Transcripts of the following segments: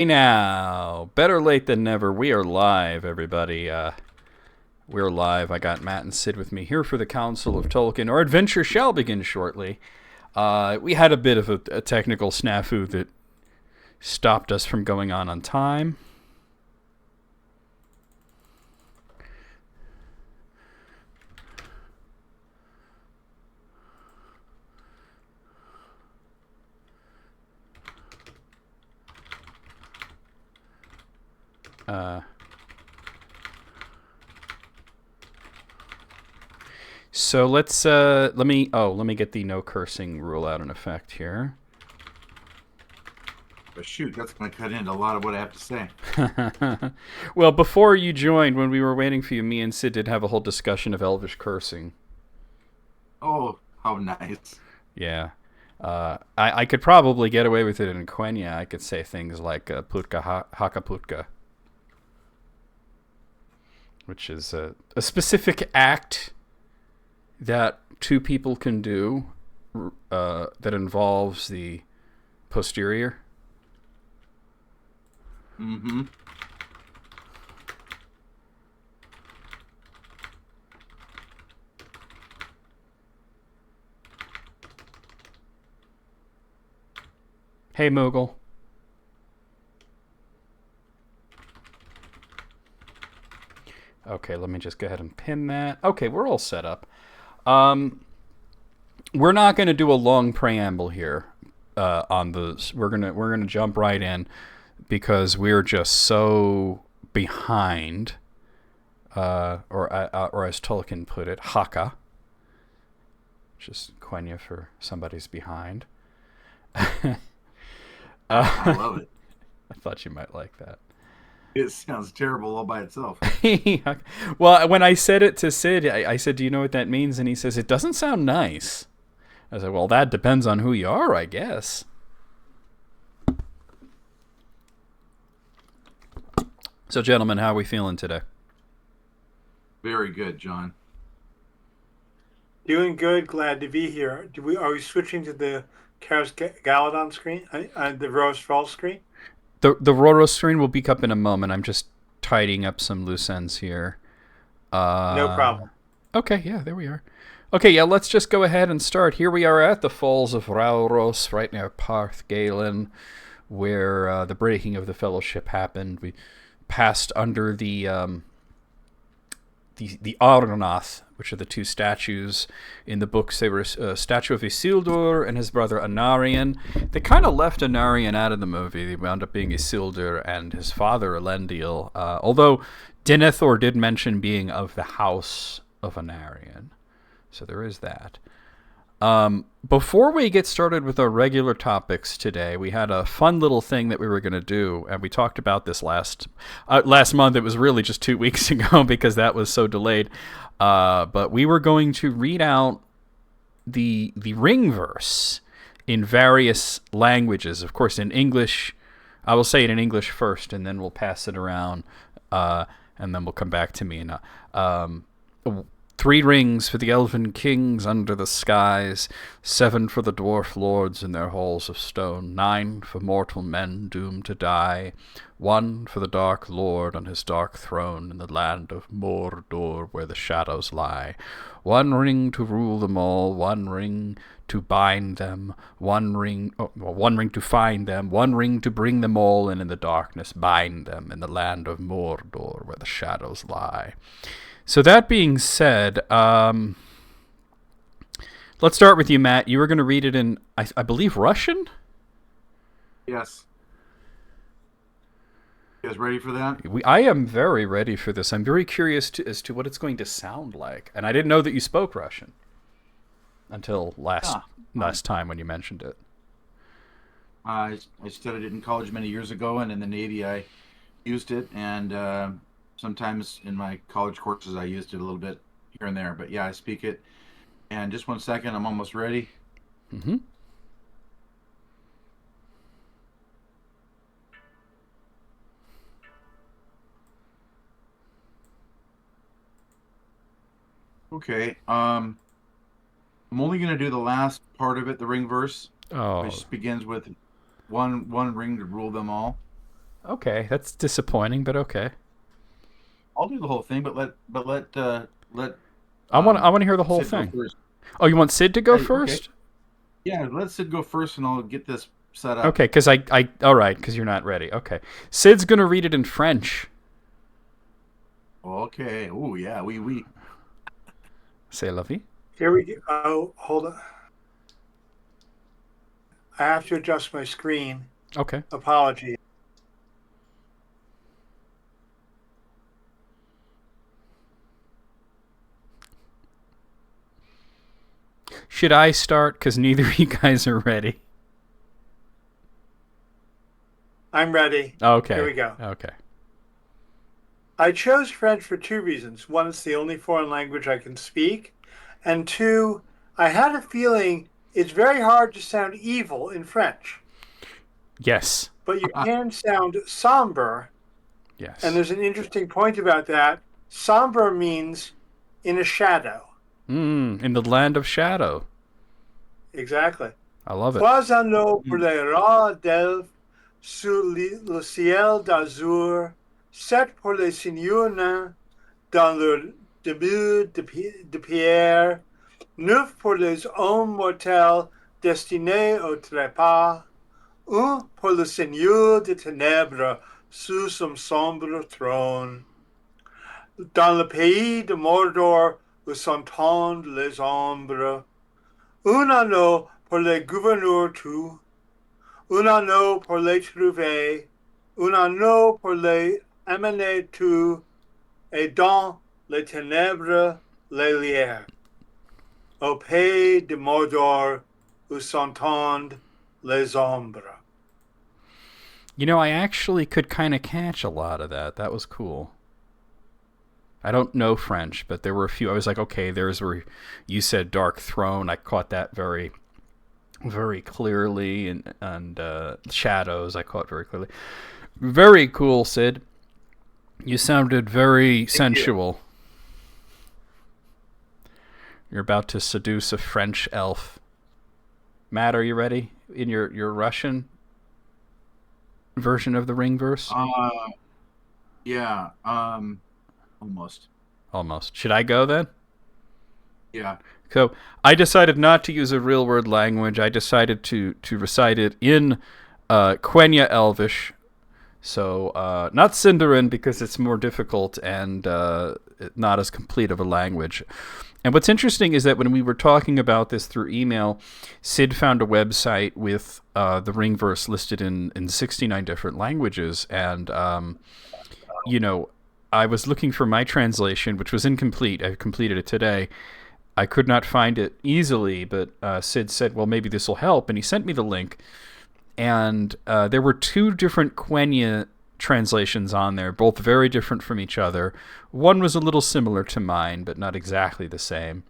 Hey now, better late than never. We are live, everybody. We're live. I got Matt and Sid with me here for the Council of Tolkien. Our adventure shall begin shortly. We had a bit of a technical snafu that stopped us from going on time. So let me get the no cursing rule out in effect here. But shoot, that's going to cut into a lot of what I have to say. Well, before you joined, when we were waiting for you, me and Sid did have a whole discussion of Elvish cursing. Oh, how nice. Yeah. I could probably get away with it in Quenya. I could say things like putka haka putka, which is a specific act that two people can do that involves the posterior. Mm-hmm. Hey, Moogle. Okay, let me just go ahead and pin that. Okay, we're all set up. We're not going to do a long preamble here on this. We're gonna jump right in because we're just so behind, or as Tolkien put it, haka, which is Quenya for somebody's behind. I love it. I thought you might like that. It sounds terrible all by itself. Well, when I said it to Sid, I said, "Do you know what that means?" And he says, "It doesn't sound nice." I said, "Well, that depends on who you are, I guess." So, gentlemen, how are we feeling today? Very good, John. Doing good. Glad to be here. Are we switching to the Karis Galadon screen? The Rose Falls screen? The Roro screen will be up in a moment. I'm just tidying up some loose ends here. No Uh, problem. okay, yeah, there we are. Okay, yeah, let's just go ahead and start. Here we are at the Falls of Rauros, right near Parth Galen, where the breaking of the Fellowship happened. We passed under the Argonath, which are the two statues in the books. They were a statue of Isildur and his brother Anarion. They kind of left Anarion out of the movie. They wound up being Isildur and his father Elendil. Although Denethor did mention being of the house of Anarion, so there is that. Before we get started with our regular topics today, we had a fun little thing that we were going to do, and we talked about this last month. It was really just 2 weeks ago because that was so delayed. But we were going to read out the ring verse in various languages. Of course, in English, I will say it in English first, and then we'll pass it around, and then we'll come back to me. And 3 rings for the elven kings under the skies, 7 for the dwarf lords in their halls of stone, 9 for mortal men doomed to die, 1 for the dark lord on his dark throne in the land of Mordor where the shadows lie. 1 ring to rule them all, 1 ring to bind them, 1 ring, 1 ring to find them, 1 ring to bring them all, and in the darkness bind them in the land of Mordor where the shadows lie. So that being said, let's start with you, Matt. You were going to read it in, I believe, Russian? Yes. You guys ready for that? I am very ready for this. I'm very curious as to what it's going to sound like. And I didn't know that you spoke Russian until Ah, last time when you mentioned it. I studied it in college many years ago, and in the Navy I used it, and sometimes in my college courses I used it a little bit here and there. But yeah, I speak it. And just 1 second, I'm almost ready. Mm-hmm. Okay. I'm only going to do the last part of it, the ring verse, Oh, which begins with one ring to rule them all. Okay, that's disappointing, but okay. I'll do the whole thing, but let I want to hear the whole Sid go thing. first. Oh, you want Sid to go Okay. first? Yeah, let Sid go first, and I'll get this set up. Okay, because all right, because you're not ready. Okay, Sid's gonna read it in French. Okay. Oh yeah, we. C'est la vie. Here we go. Oh, hold on. I have to adjust my screen. Okay. Apology. Should I start? Because neither of you guys are ready. I'm ready. Okay. Here we go. Okay. I chose French for two reasons. One, it's the only foreign language I can speak. And two, I had a feeling it's very hard to sound evil in French. Yes. But you can sound somber. Yes. And there's an interesting point about that. Somber means in a shadow. In the land of shadow. Exactly. I love it. Trois anneaux pour les rats d'Elve sur le ciel d'azur, sept pour les seigneurs nains dans leur début de pierre, neuf pour les hommes mortels destinés au trépas, un pour le seigneur des ténèbres sous son sombre trône. Dans le pays de Mordor où s'entendent les ombres, un anneau pour les gouverneurs tout, un anneau pour les trouver, un anneau pour les amener tout, et dans les ténèbres les lier. Au pays de Mordor où s'entendent les ombres. You know, I actually could kind of catch a lot of that. That was cool. I don't know French, but there were a few. I was like, okay, there's where you said Dark Throne. I caught that very, very clearly, and Shadows. I caught very clearly. Very cool, Sid. You sounded very sensual. You're about to seduce a French elf. Matt, are you ready in your Russian version of the ring verse? Yeah. Almost. Almost. Should I go then? Yeah. So I decided not to use a real word language. I decided to recite it in Quenya Elvish. So not Sindarin because it's more difficult and not as complete of a language. And what's interesting is that when we were talking about this through email, Sid found a website with the ring verse listed in 69 different languages. And, I was looking for my translation, which was incomplete. I completed it today. I could not find it easily, but Sid said, well, maybe this will help. And he sent me the link. And there were two different Quenya translations on there, both very different from each other. One was a little similar to mine, but not exactly the same.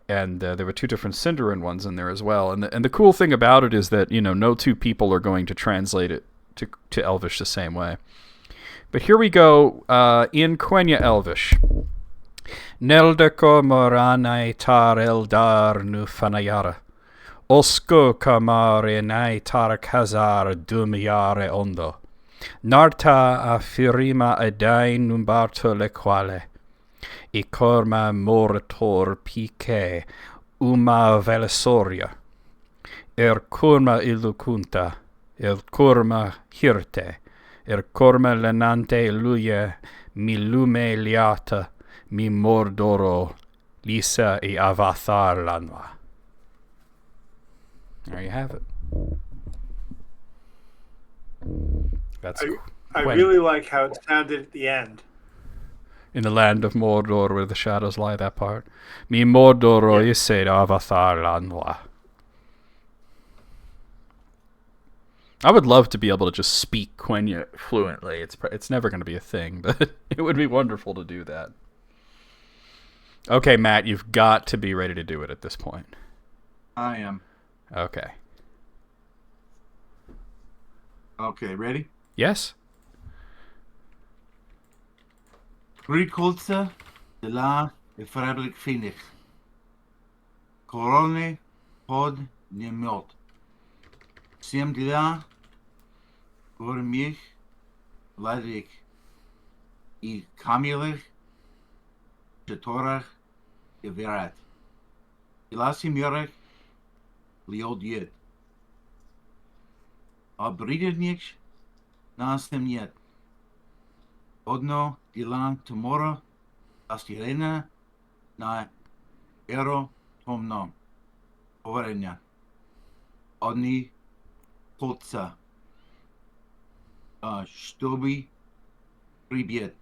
And there were two different Sindarin ones in there as well. And the cool thing about it is that, no two people are going to translate it to Elvish the same way. But here we go in Quenya Elvish. Neldeko moranai tar eldar nu fanayara. Osko kamare nai tar kazar dumyare ondo. Narta a firima edain numbarto le quale. I corma morator pique uma velesoria. Corma illucunta. Corma hirte. Corma lenante luye mi lume liata mi mordoro lisa e avathar lanwa. There you have it. That's I really like how it sounded at the end. In the land of Mordor where the shadows lie, that part. Mi mordoro ise avathar lanwa. I would love to be able to just speak Quenya fluently. It's never going to be a thing, but it would be wonderful to do that. Okay, Matt, you've got to be ready to do it at this point. I am. Okay. Okay, ready? Yes? Ricolza de la efrablik finig. Corone pod nemiot. Siem de la gormich Ladik I Kamilich Shetorach Iverat. Ilasi Murek Liod Yid. Abridnich Nasem Yet. Odno Dilan Tomorrow Astirena Na Ero Tomno. Overenya. Odni Koltsa. Shtobi Pribiet.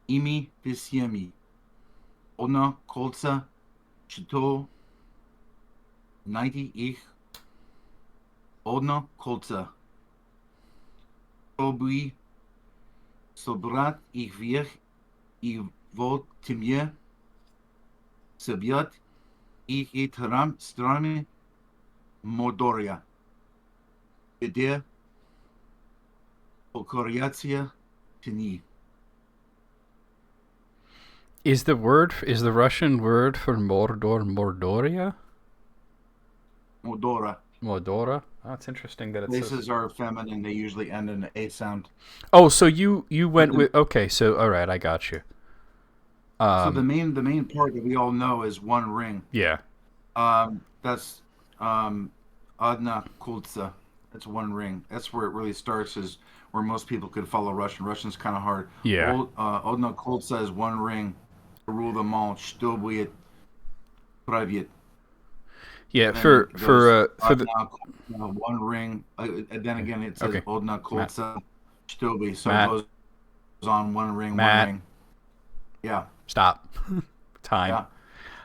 Imi Visiemi. Ona Koltsa Shto 90 Ich. Ona Koltsa. Shtobi Sobrat Ich Vir I Vot Timje. Sabiat Ich Etram Strame Modoria. Ide Okoriatia Tini. Is the Russian word for Mordor Mordoria? Modora. Modora? Oh, that's interesting that it says. Places are feminine. They usually end in an A sound. Oh, so you went with okay. So all right, I got you. So the main part that we all know is One Ring. Yeah. That's Adna Kultsa. That's One Ring. That's where it really starts. Is where most people could follow Russian. Russian's kind of hard. Yeah. Adna Kultsa is One Ring to rule them all. Shtobuit Praviet. Yeah. For the One Ring. And then again, it says Okay. Odna Kultsa Shtobi. So Matt. it goes on One Ring. Matt. One Ring. Yeah. Stop. Time. Yeah.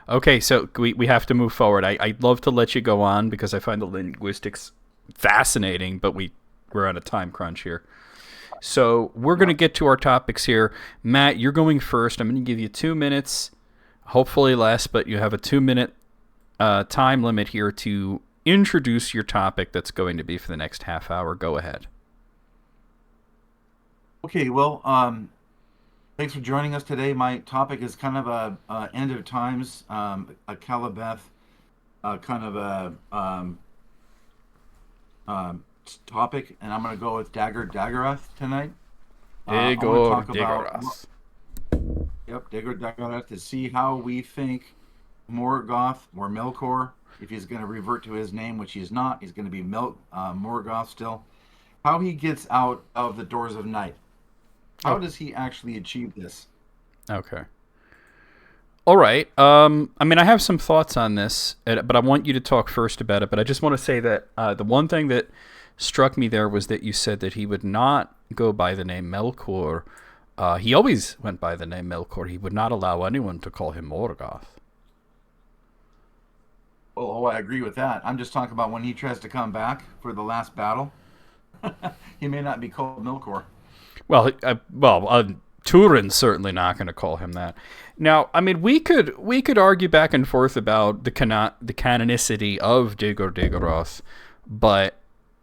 Okay, so we have to move forward. I'd love to let you go on because I find the linguistics fascinating, but we're on a time crunch here. So we're going to get to our topics here. Matt, you're going first. I'm going to give you 2 minutes, hopefully less, but you have a 2-minute time limit here to introduce your topic that's going to be for the next half hour. Go ahead. Okay, well, thanks for joining us today. My topic is kind of a end of times, a Calabeth, kind of a topic, and I'm going to go with Dagor Dagorath tonight. Dagor Dagorath. Yep, Dagor Dagorath, to see how we think Morgoth or Melkor, if he's going to revert to his name, which he's not, he's going to be Morgoth still, how he gets out of the Doors of Night. How does he actually achieve this? Okay. All right. I mean, I have some thoughts on this, but I want you to talk first about it. But I just want to say that the one thing that struck me there was that you said that he would not go by the name Melkor. He always went by the name Melkor. He would not allow anyone to call him Morgoth. Oh, I agree with that. I'm just talking about when he tries to come back for the last battle. He may not be called Melkor. Well, Turin's certainly not going to call him that. Now, I mean, we could argue back and forth about the canonicity of Dagor Dagorath, but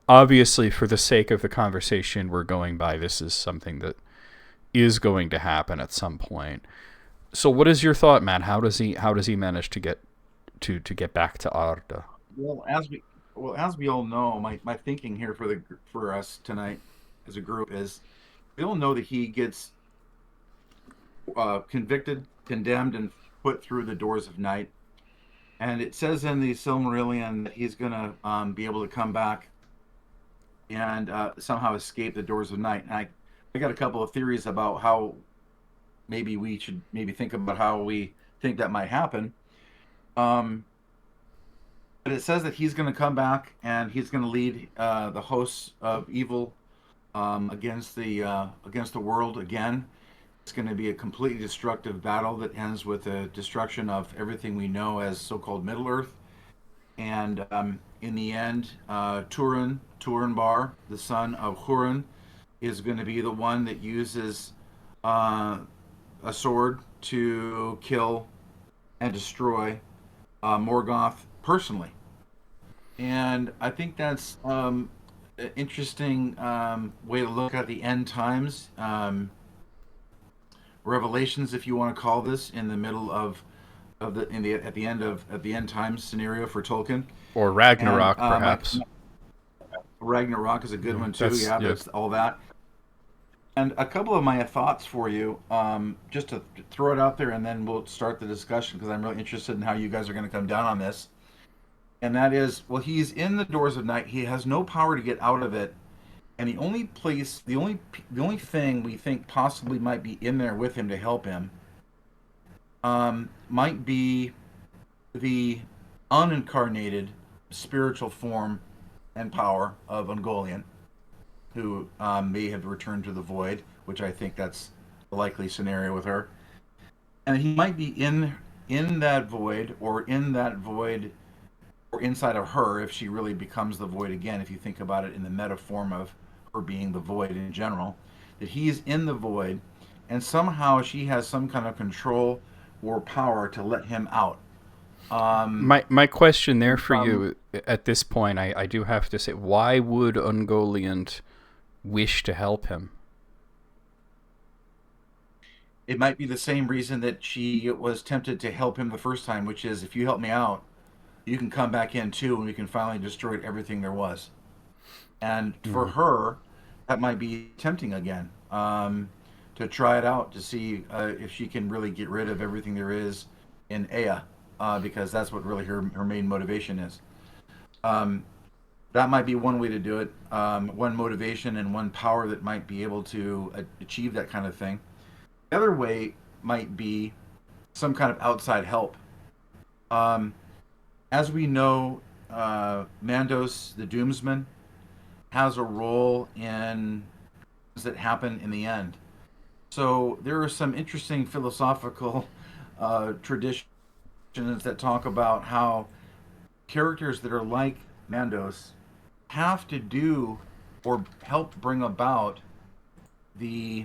obviously, for the sake of the conversation we're going by, this is something that is going to happen at some point. So, what is your thought, Matt? How does he manage to get back to Arda? Well, as we all know, my thinking here for us tonight as a group is, we all know that he gets convicted, condemned, and put through the Doors of Night. And it says in the Silmarillion that he's going to be able to come back and somehow escape the Doors of Night. And I got a couple of theories about how maybe we should think about how we think that might happen. But it says that he's going to come back and he's going to lead the hosts of evil against the world again. It's going to be a completely destructive battle that ends with the destruction of everything we know as so-called Middle Earth. And in the end, Turinbar, the son of Hurin, is going to be the one that uses a sword to kill and destroy Morgoth personally. And I think that's an interesting way to look at the end times. Revelations, if you want to call this, in the middle at the end times scenario for Tolkien, or Ragnarok, perhaps. Ragnarok is a good one too. That's all that. And a couple of my thoughts for you, just to throw it out there, and then we'll start the discussion because I'm really interested in how you guys are going to come down on this. And that is, well, he's in the doors of night. He has no power to get out of it, and the only thing we think possibly might be in there with him to help him, might be the unincarnated spiritual form and power of Ungoliant, who may have returned to the void, which I think that's a likely scenario with her. And he might be in that void, or in that void, or inside of her if she really becomes the void again. If you think about it in the meta form of her being the void in general, that he's in the void, and somehow she has some kind of control or power to let him out. My question there for you at this point, I do have to say, why would Ungoliant wish to help him? It might be the same reason that she was tempted to help him the first time, which is, if you help me out, you can come back in too, and we can finally destroy everything there was. And for her, that might be tempting again, to try it out to see if she can really get rid of everything there is in Ea, because that's what really her main motivation is. That might be one way to do it, one motivation and one power that might be able to achieve that kind of thing. The other way might be some kind of outside help. As we know, Mandos, the Doomsman, has a role in things that happen in the end. So there are some interesting philosophical traditions that talk about how characters that are like Mandos have to do or help bring about the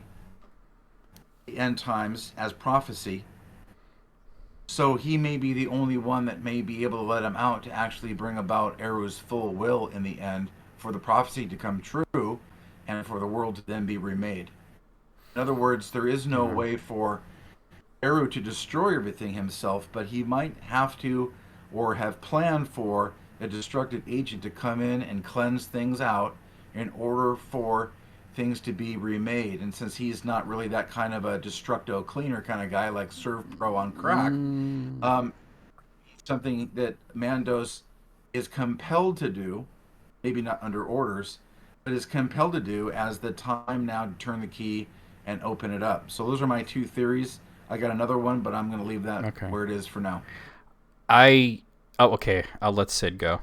end times as prophecy. So he may be the only one that may be able to let him out to actually bring about Eru's full will in the end, for the prophecy to come true and for the world to then be remade. In other words, there is no way for Eru to destroy everything himself, but he might have to, or have planned for, a destructive agent to come in and cleanse things out in order for things to be remade. And since he's not really that kind of a destructo cleaner kind of guy like Serve Pro on crack, something that Mandos is compelled to do, maybe not under orders, but is compelled to do as the time now to turn the key and open it up. So those are my two theories. I got another one, but I'm going to leave that where it is for now. Okay. I'll let Sid go.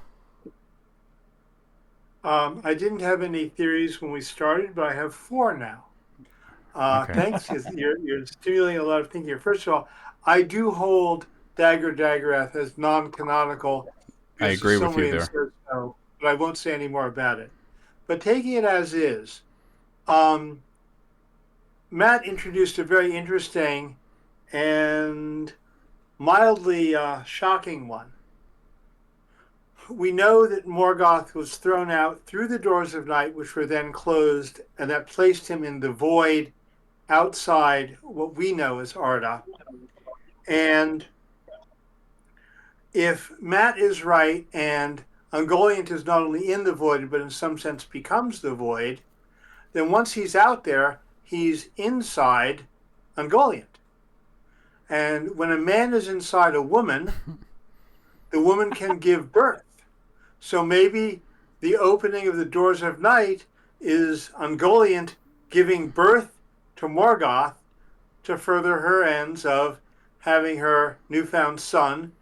I didn't have any theories when we started, but I have 4 now. Thanks, because you're stimulating a lot of thinking here. First of all, I do hold Dagor Dagorath as non-canonical. I agree with you there. So, but I won't say any more about it. But taking it as is, Matt introduced a very interesting and mildly shocking one. We know that Morgoth was thrown out through the doors of night, which were then closed, and that placed him in the void outside what we know as Arda. And if Matt is right, and Ungoliant is not only in the void, but in some sense becomes the void, then once he's out there, he's inside Ungoliant. And when a man is inside a woman, the woman can give birth. So maybe the opening of the doors of night is Ungoliant giving birth to Morgoth to further her ends of having her newfound son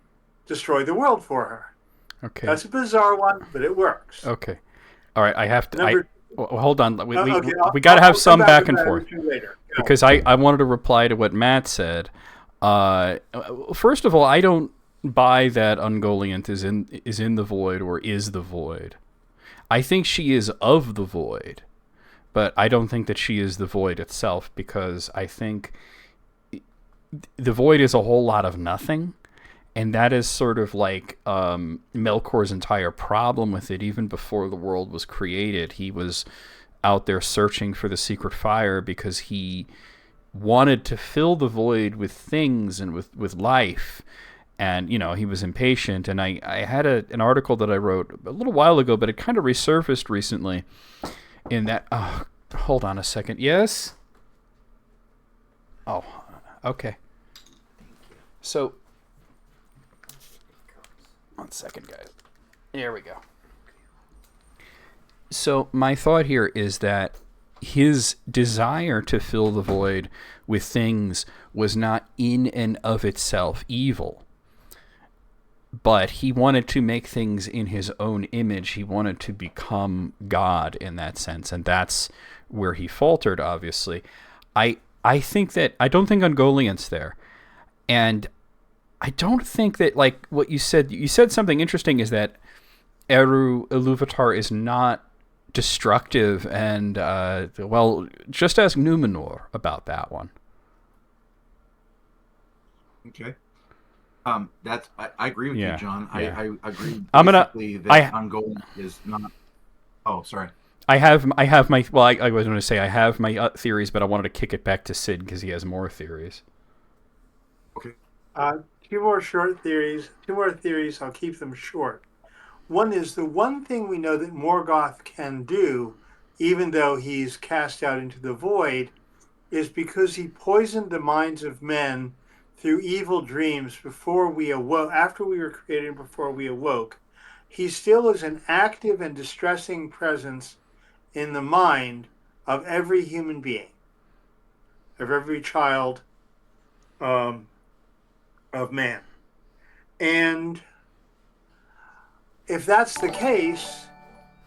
destroy the world for her. Okay. That's a bizarre one, but it works. Okay. All right, I have to... hold on. We got to have I'll some come back and to that forth. later. Because I wanted to reply to what Matt said. First of all, I don't buy that Ungoliant is in the void or is the void. I think she is of the void, but I don't think that she is the void itself, because I think the void is a whole lot of nothing, and that is sort of like Melkor's entire problem with it. Even before the world was created, he was out there searching for the secret fire because he wanted to fill the void with things and with life. And, he was impatient. And I had an article that I wrote a little while ago, but it kind of resurfaced recently in that... Oh, hold on a second. Yes? Oh, okay. So, 1 second, guys. Here we go. So, my thought here is that his desire to fill the void with things was not in and of itself evil. But he wanted to make things in his own image. He wanted to become God in that sense. And that's where he faltered, obviously. I think that, I don't think Ungoliant's there. And I don't think that, like what you said something interesting, is that Eru Ilúvatar is not destructive, and, well, just ask Numenor about that one. Okay. That's I agree with you, John. Yeah. I agree. I'm gonna. That Ungoliant is not. Oh, sorry. I have my. Well, I was going to say I have my theories, but I wanted to kick it back to Sid because he has more theories. Okay. Two more theories. I'll keep them short. One is the one thing we know that Morgoth can do, even though he's cast out into the void, is because he poisoned the minds of men through evil dreams before we awoke, after we were created and before we awoke. He still is an active and distressing presence in the mind of every human being, of every child of man. And if that's the case,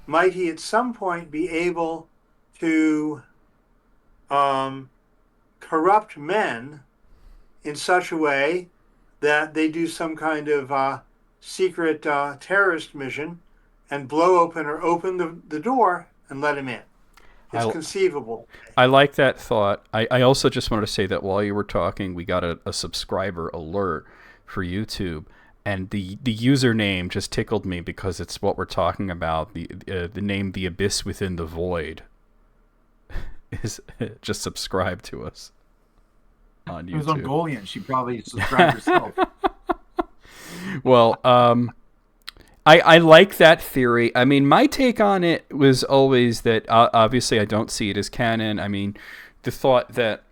might he at some point be able to corrupt men in such a way that they do some kind of secret terrorist mission and blow open the door and let him in? It's conceivable. I like that thought. I also just wanted to say that while you were talking, we got a subscriber alert for YouTube, and the username just tickled me because it's what we're talking about. The name The Abyss Within the Void is just subscribe to us on YouTube. It was Ungoliant. She probably subscribed herself. Well, I like that theory. I mean, my take on it was always that obviously I don't see it as canon. I mean, the thought that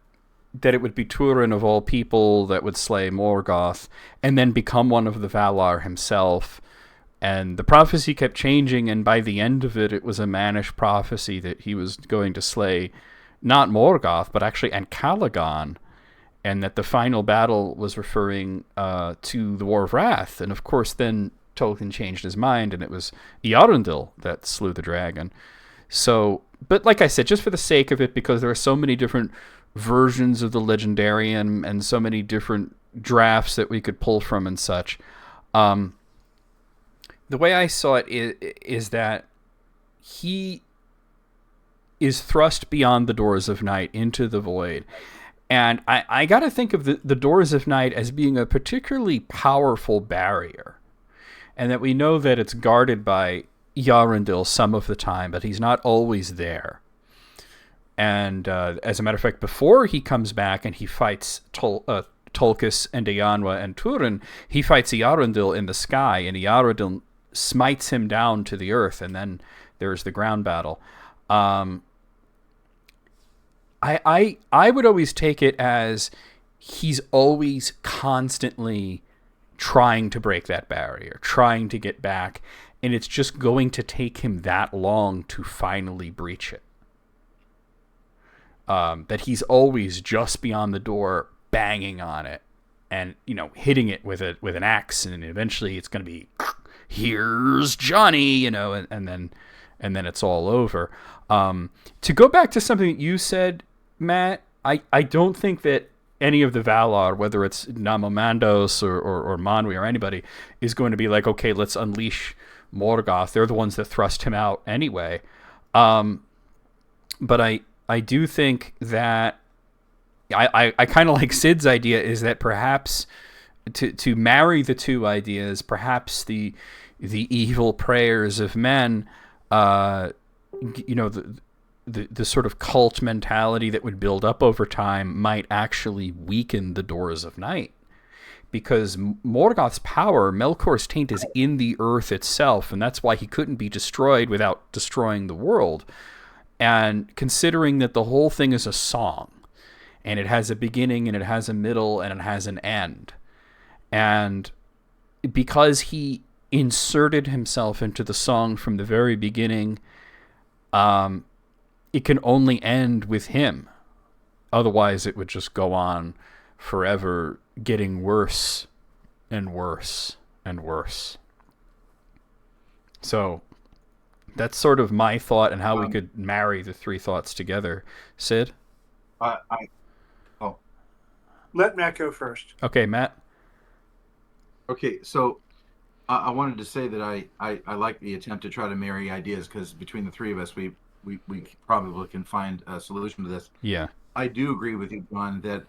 it would be Turin of all people that would slay Morgoth and then become one of the Valar himself. And the prophecy kept changing, and by the end of it, it was a mannish prophecy that he was going to slay not Morgoth, but actually Ancalagon, and that the final battle was referring to the War of Wrath. And of course, then Tolkien changed his mind, and it was Eärendil that slew the dragon. So, but like I said, just for the sake of it, because there are so many different versions of the Legendarium and so many different drafts that we could pull from and such, the way I saw it is that he is thrust beyond the doors of night into the void. And I got to think of the doors of night as being a particularly powerful barrier. And that we know that it's guarded by Eärendil some of the time, but he's not always there. And as a matter of fact, before he comes back and he fights Tolkis and Eanwa and Turin, he fights Eärendil in the sky, and Eärendil smites him down to the earth, and then there's the ground battle. I would always take it as he's always constantly trying to break that barrier, trying to get back, and it's just going to take him that long to finally breach it. That he's always just beyond the door, banging on it, and hitting it with an axe, and eventually it's going to be, here's Johnny, and then it's all over. To go back to something that you said, Matt, I don't think that any of the Valar, whether it's Namamandos or Manwë or anybody, is going to be like, okay, let's unleash Morgoth. They're the ones that thrust him out anyway. But I do think that I kind of like Sid's idea, is that perhaps to marry the two ideas, perhaps the evil prayers of men, the sort of cult mentality that would build up over time might actually weaken the doors of night. Because Morgoth's power, Melkor's taint, is in the earth itself, and that's why he couldn't be destroyed without destroying the world. And considering that the whole thing is a song, and it has a beginning and it has a middle and it has an end. And because he inserted himself into the song from the very beginning, it can only end with him. Otherwise, it would just go on forever, getting worse and worse and worse. So that's sort of my thought and how we could marry the three thoughts together. Sid? Let Matt go first. Okay, Matt? Okay, so I wanted to say that I like the attempt to try to marry ideas, because between the three of us, we probably can find a solution to this. Yeah. I do agree with you, John, that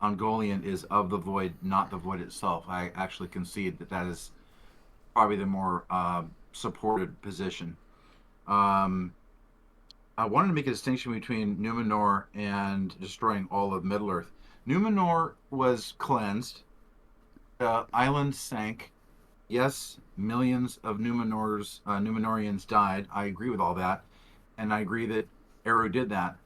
Ungoliant is of the void, not the void itself. I actually concede that is probably the more supported position. I wanted to make a distinction between Numenor and destroying all of Middle-earth. Numenor was cleansed. The island sank. Yes, millions of Numenorians died. I agree with all that, and I agree that Eru did that.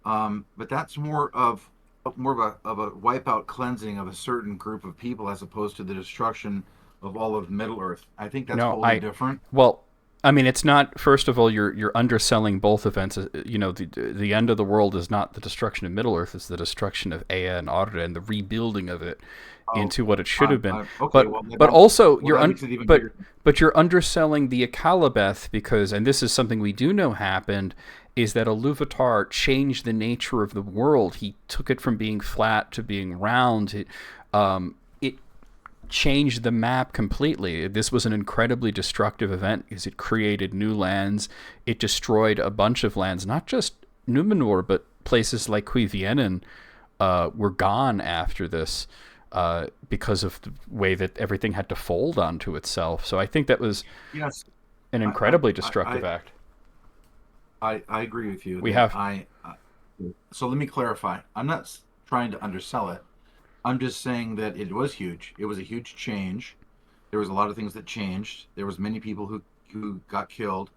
But that's more of a wipeout cleansing of a certain group of people, as opposed to the destruction of all of Middle-earth. I think that's wholly different. Well, I mean, it's not. First of all, you're underselling both events. You know, the end of the world is not the destruction of Middle-earth; it's the destruction of Ea and Arda and the rebuilding of it into what it should have been. Okay, but also you're but you're underselling the Akalabeth, because, and this is something we do know happened, is that Iluvatar changed the nature of the world. He took it from being flat to being round. It changed the map completely. This was an incredibly destructive event because it created new lands. It destroyed a bunch of lands, not just Numenor, but places like Cuiviénen were gone after this because of the way that everything had to fold onto itself. So I think that was an incredibly destructive act. I agree with you. So let me clarify. I'm not trying to undersell it. I'm just saying that it was huge. It was a huge change. There was a lot of things that changed. There was many people who got killed.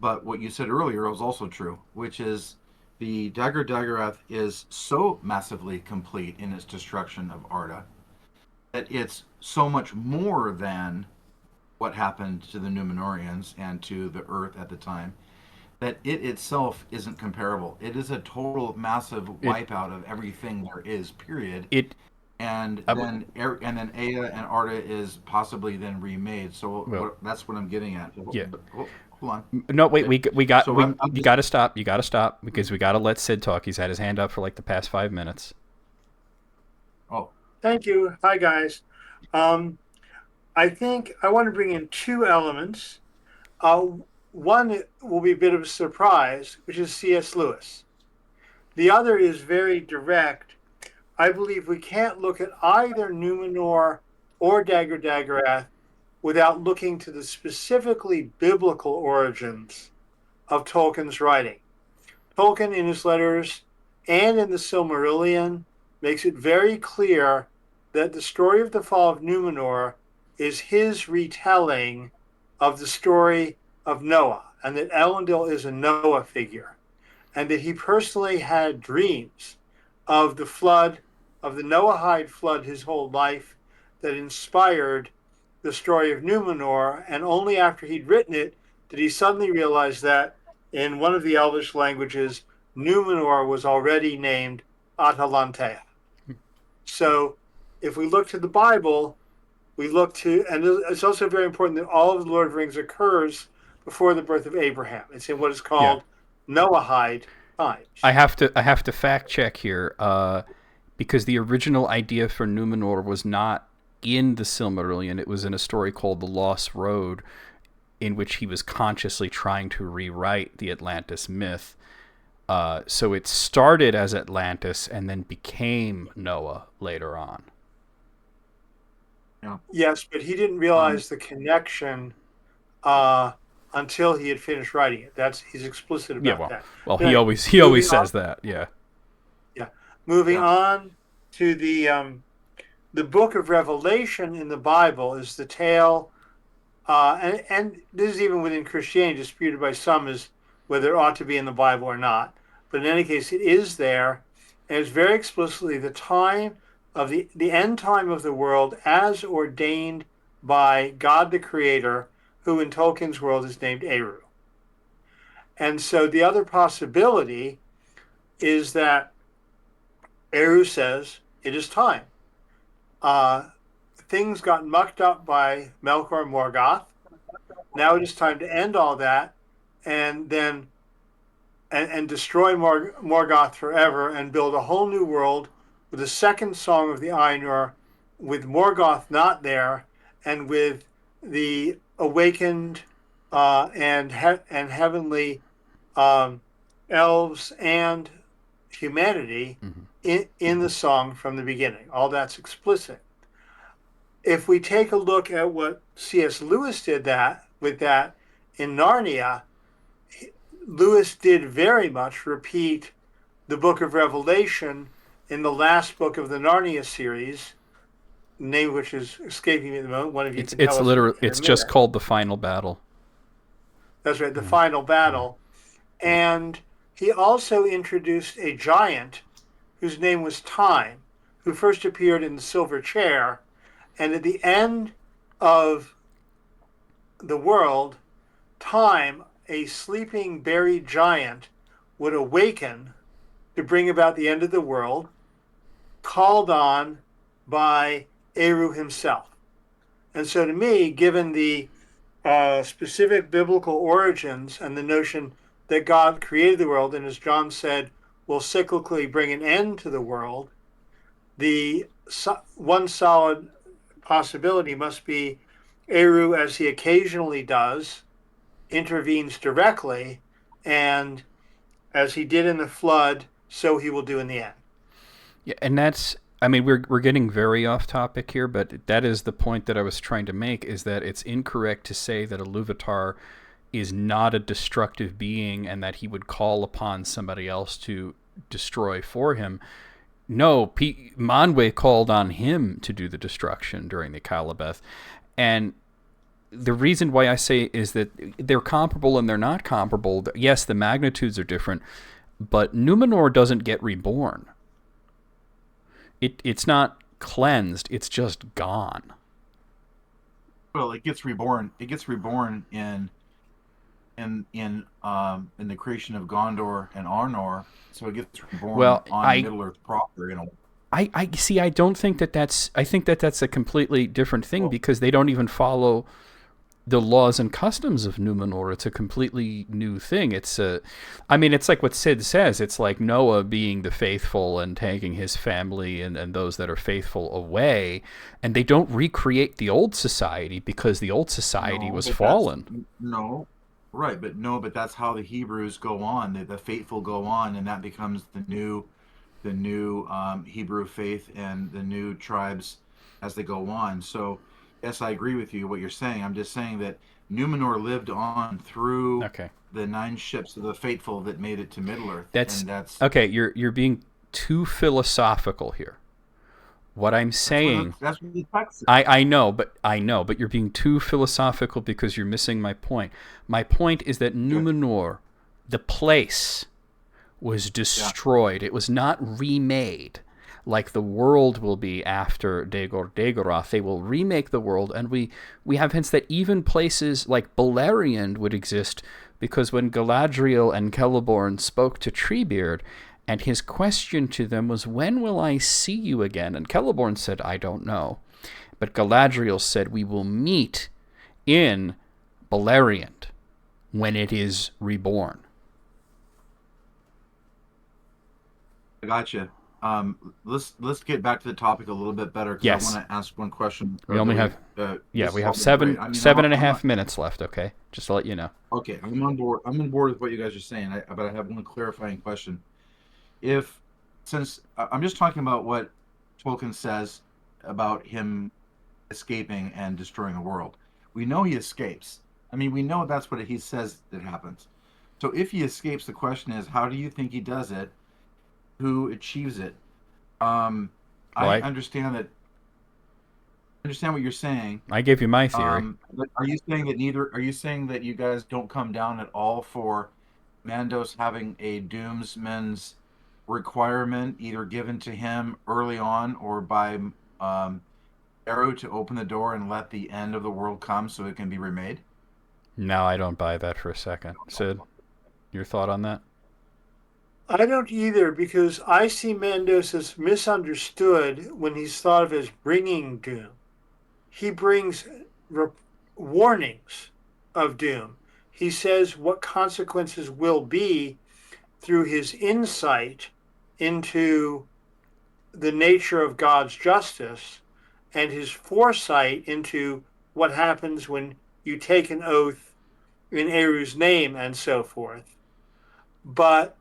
But what you said earlier was also true, which is the Dagor Dagorath is so massively complete in its destruction of Arda that it's so much more than what happened to the Numenorians and to the Earth at the time, that it itself isn't comparable. It is a total massive wipeout of everything there is, period. And then Ea and Arda is possibly then remade. So that's what I'm getting at. Yeah. Hold on. No, wait. You got to stop. You got to stop, because we got to let Sid talk. He's had his hand up for like the past 5 minutes. Oh, thank you. Hi, guys. I think I want to bring in two elements. One will be a bit of a surprise, which is C.S. Lewis. The other is very direct. I believe we can't look at either Numenor or Dagor Dagorath without looking to the specifically biblical origins of Tolkien's writing. Tolkien, in his letters and in the Silmarillion, makes it very clear that the story of the fall of Numenor is his retelling of the story of Noah, and that Elendil is a Noah figure, and that he personally had dreams of the flood, of the Noahide flood his whole life, that inspired the story of Numenor, and only after he'd written it did he suddenly realize that in one of the Elvish languages, Numenor was already named Atalantea. So if we look to the Bible, we look to, and it's also very important that all of the Lord of the Rings occurs before the birth of Abraham. It's in what is called Noahide times. I have to fact check here, because the original idea for Numenor was not in the Silmarillion. It was in a story called The Lost Road, in which he was consciously trying to rewrite the Atlantis myth. So it started as Atlantis and then became Noah later on. Yeah. Yes, but he didn't realize the connection until he had finished writing it. He's explicit about that. Well, he always says that. Yeah. Yeah. Moving on to the book of Revelation in the Bible is the tale, and this is even within Christianity, disputed by some as whether it ought to be in the Bible or not. But in any case, it is there. And it's very explicitly the time of the end time of the world as ordained by God the Creator, who in Tolkien's world is named Eru. And so the other possibility is that Eru says, it is time. Things got mucked up by Melkor Morgoth. Now it is time to end all that and then and destroy Morgoth forever and build a whole new world with a second song of the Ainur, with Morgoth not there, and with the awakened and heavenly elves and humanity in the song from the beginning. All that's explicit. If we take a look at what C.S. Lewis did with that in Narnia, Lewis did very much repeat the book of Revelation in the last book of the Narnia series, name of which is escaping me at the moment. One of you can tell us literally, in a it's just minute. called The Final Battle. That's right, the final battle. And he also introduced a giant whose name was Time, who first appeared in the silver chair. And at the end of the world, Time, a sleeping, buried giant, would awaken to bring about the end of the world, called on by Eru himself. And so to me, given the specific biblical origins and the notion that God created the world, and as John said, will cyclically bring an end to the world, the one solid possibility must be Eru, as he occasionally does, intervenes directly, and as he did in the flood, so he will do in the end. Yeah, and that's, I mean, we're getting very off topic here, but that is the point that I was trying to make, is that it's incorrect to say that Iluvatar is not a destructive being and that he would call upon somebody else to destroy for him. No, Manwë called on him to do the destruction during the Calabeth. And the reason why I say is that they're comparable and they're not comparable. Yes, the magnitudes are different, but Numenor doesn't get reborn. It's not cleansed, it's just gone. Well, it gets reborn. It gets reborn in the creation of Gondor and Arnor. So it gets reborn on Middle Earth proper. I see. I don't think that's. I think that's a completely different thing, because they don't even follow the laws and customs of Numenor. It's a completely new thing. It's like what Sid says. It's like Noah being the faithful and taking his family and those that are faithful away, and they don't recreate the old society because the old society was fallen. But that's how the Hebrews go on. The faithful go on, and that becomes the new Hebrew faith and the new tribes as they go on. So yes, I agree with you what you're saying. I'm just saying that Numenor lived on through the 9 ships of the faithful that made it to Middle-earth. That's okay. You're being too philosophical here. What I'm saying, that's what the text says. I know, but you're being too philosophical because you're missing my point. My point is that Numenor, the place, was destroyed. It was not remade like the world will be after Dagor Dagorath. They will remake the world, and we have hints that even places like Beleriand would exist, because when Galadriel and Celeborn spoke to Treebeard, and his question to them was, "When will I see you again?" And Celeborn said, "I don't know." But Galadriel said, "We will meet in Beleriand when it is reborn." I gotcha. Let's get back to the topic a little bit better, because I want to ask one question. We only have we have seven and a half minutes left. Okay, just to let you know. Okay, I'm on board. I'm on board with what you guys are saying. But I have one clarifying question. Since I'm just talking about what Tolkien says about him escaping and destroying the world, we know he escapes. I mean, we know that's what he says that happens. So if he escapes, the question is, how do you think he does it? Who achieves it? I understand that. Understand what you're saying. I gave you my theory. But are you saying that Are you saying that you guys don't come down at all for Mandos having a doomsman's requirement either given to him early on or by Arrow to open the door and let the end of the world come so it can be remade? No, I don't buy that for a second. Sid, your thought on that? I don't either because I see Mandos as misunderstood when he's thought of as bringing doom. He brings warnings of doom. He says what consequences will be through his insight into the nature of God's justice and his foresight into what happens when you take an oath in Eru's name and so forth. But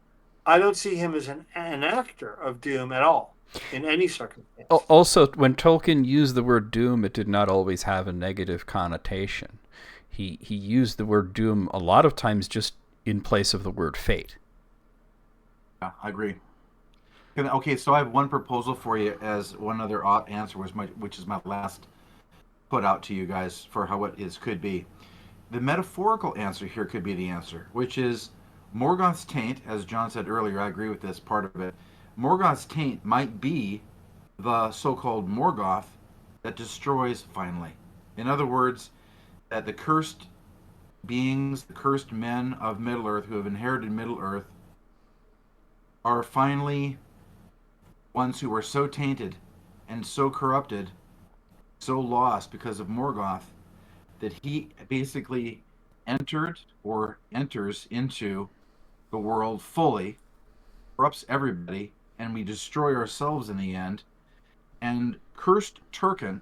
I don't see him as an actor of doom at all in any circumstance. Also, when Tolkien used the word doom, it did not always have a negative connotation. He used the word doom a lot of times just in place of the word fate. Yeah, I agree. Okay, so I have one proposal for you as one other answer, which is my last put out to you guys for how what is could be. The metaphorical answer here could be the answer, which is Morgoth's taint, as John said earlier. I agree with this part of it. Morgoth's taint might be the so-called Morgoth that destroys finally. In other words, that the cursed beings, the cursed men of Middle-earth who have inherited Middle-earth are finally ones who were so tainted and so corrupted, so lost because of Morgoth, that he basically entered or enters into the world fully, corrupts everybody, and we destroy ourselves in the end. And cursed Turin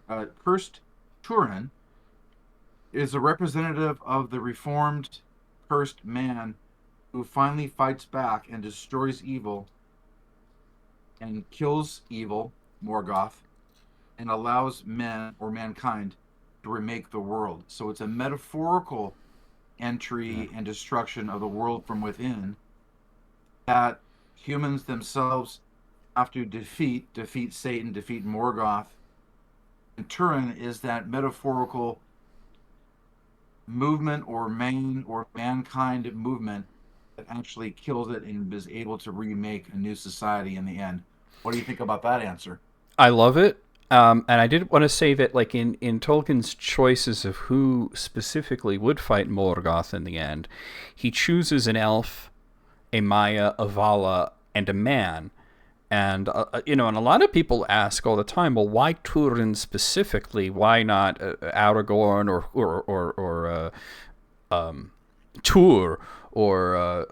is a representative of the reformed, cursed man who finally fights back and destroys evil and kills evil, Morgoth, and allows men or mankind to remake the world. So it's a metaphorical entry and destruction of the world from within that humans themselves have to defeat Satan, defeat Morgoth. And Turin is that metaphorical movement or mankind movement that actually kills it and is able to remake a new society in the end. What do you think about that answer? I love it. And I did want to say that, like, in Tolkien's choices of who specifically would fight Morgoth in the end, he chooses an elf, a Maya, a Vala, and a man. And, and a lot of people ask all the time, well, why Turin specifically? Why not Aragorn or Tur or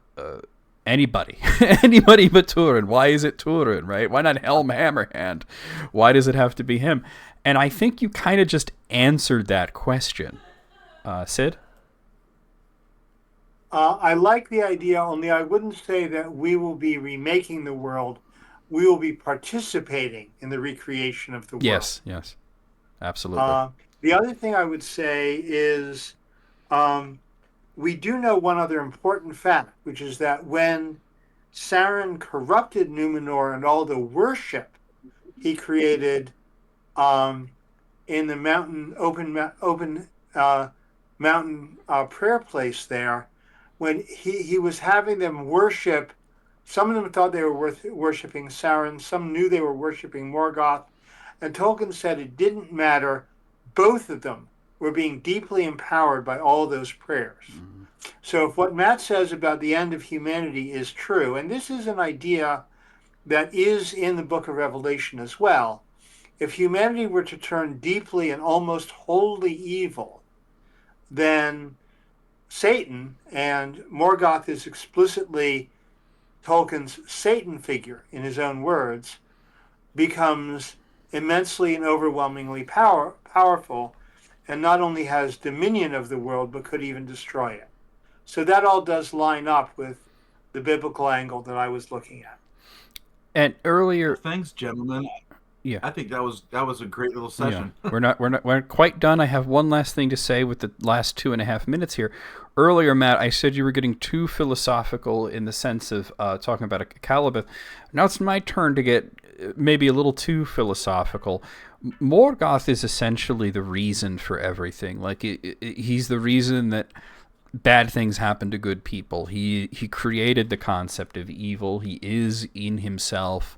anybody? Anybody but Turin. Why is it Turin, right? Why not Helm Hammerhand? Why does it have to be him? And I think you kind of just answered that question. Sid? I like the idea, only I wouldn't say that we will be remaking the world. We will be participating in the recreation of the world. Yes, absolutely. The other thing I would say is we do know one other important fact, which is that when Sauron corrupted Numenor and all the worship he created in the open mountain prayer place there, when he was having them worship. Some of them thought they were worshiping Sauron. Some knew they were worshiping Morgoth. And Tolkien said it didn't matter. Both of them were being deeply empowered by all those prayers. Mm-hmm. So if what Matt says about the end of humanity is true, and this is an idea that is in the book of Revelation as well, if humanity were to turn deeply and almost wholly evil, then Satan, and Morgoth is explicitly Tolkien's Satan figure, in his own words, becomes immensely and overwhelmingly powerful, and not only has dominion of the world, but could even destroy it. So that all does line up with the biblical angle that I was looking at. And earlier, well, thanks, gentlemen. Yeah, I think that was a great little session. Yeah. We're quite done. I have one last thing to say with the last 2.5 minutes here. Earlier, Matt, I said you were getting too philosophical in the sense of talking about a Calibeth. Now it's my turn to get maybe a little too philosophical. Morgoth is essentially the reason for everything. Like he's the reason that bad things happen to good people. He created the concept of evil. He is in himself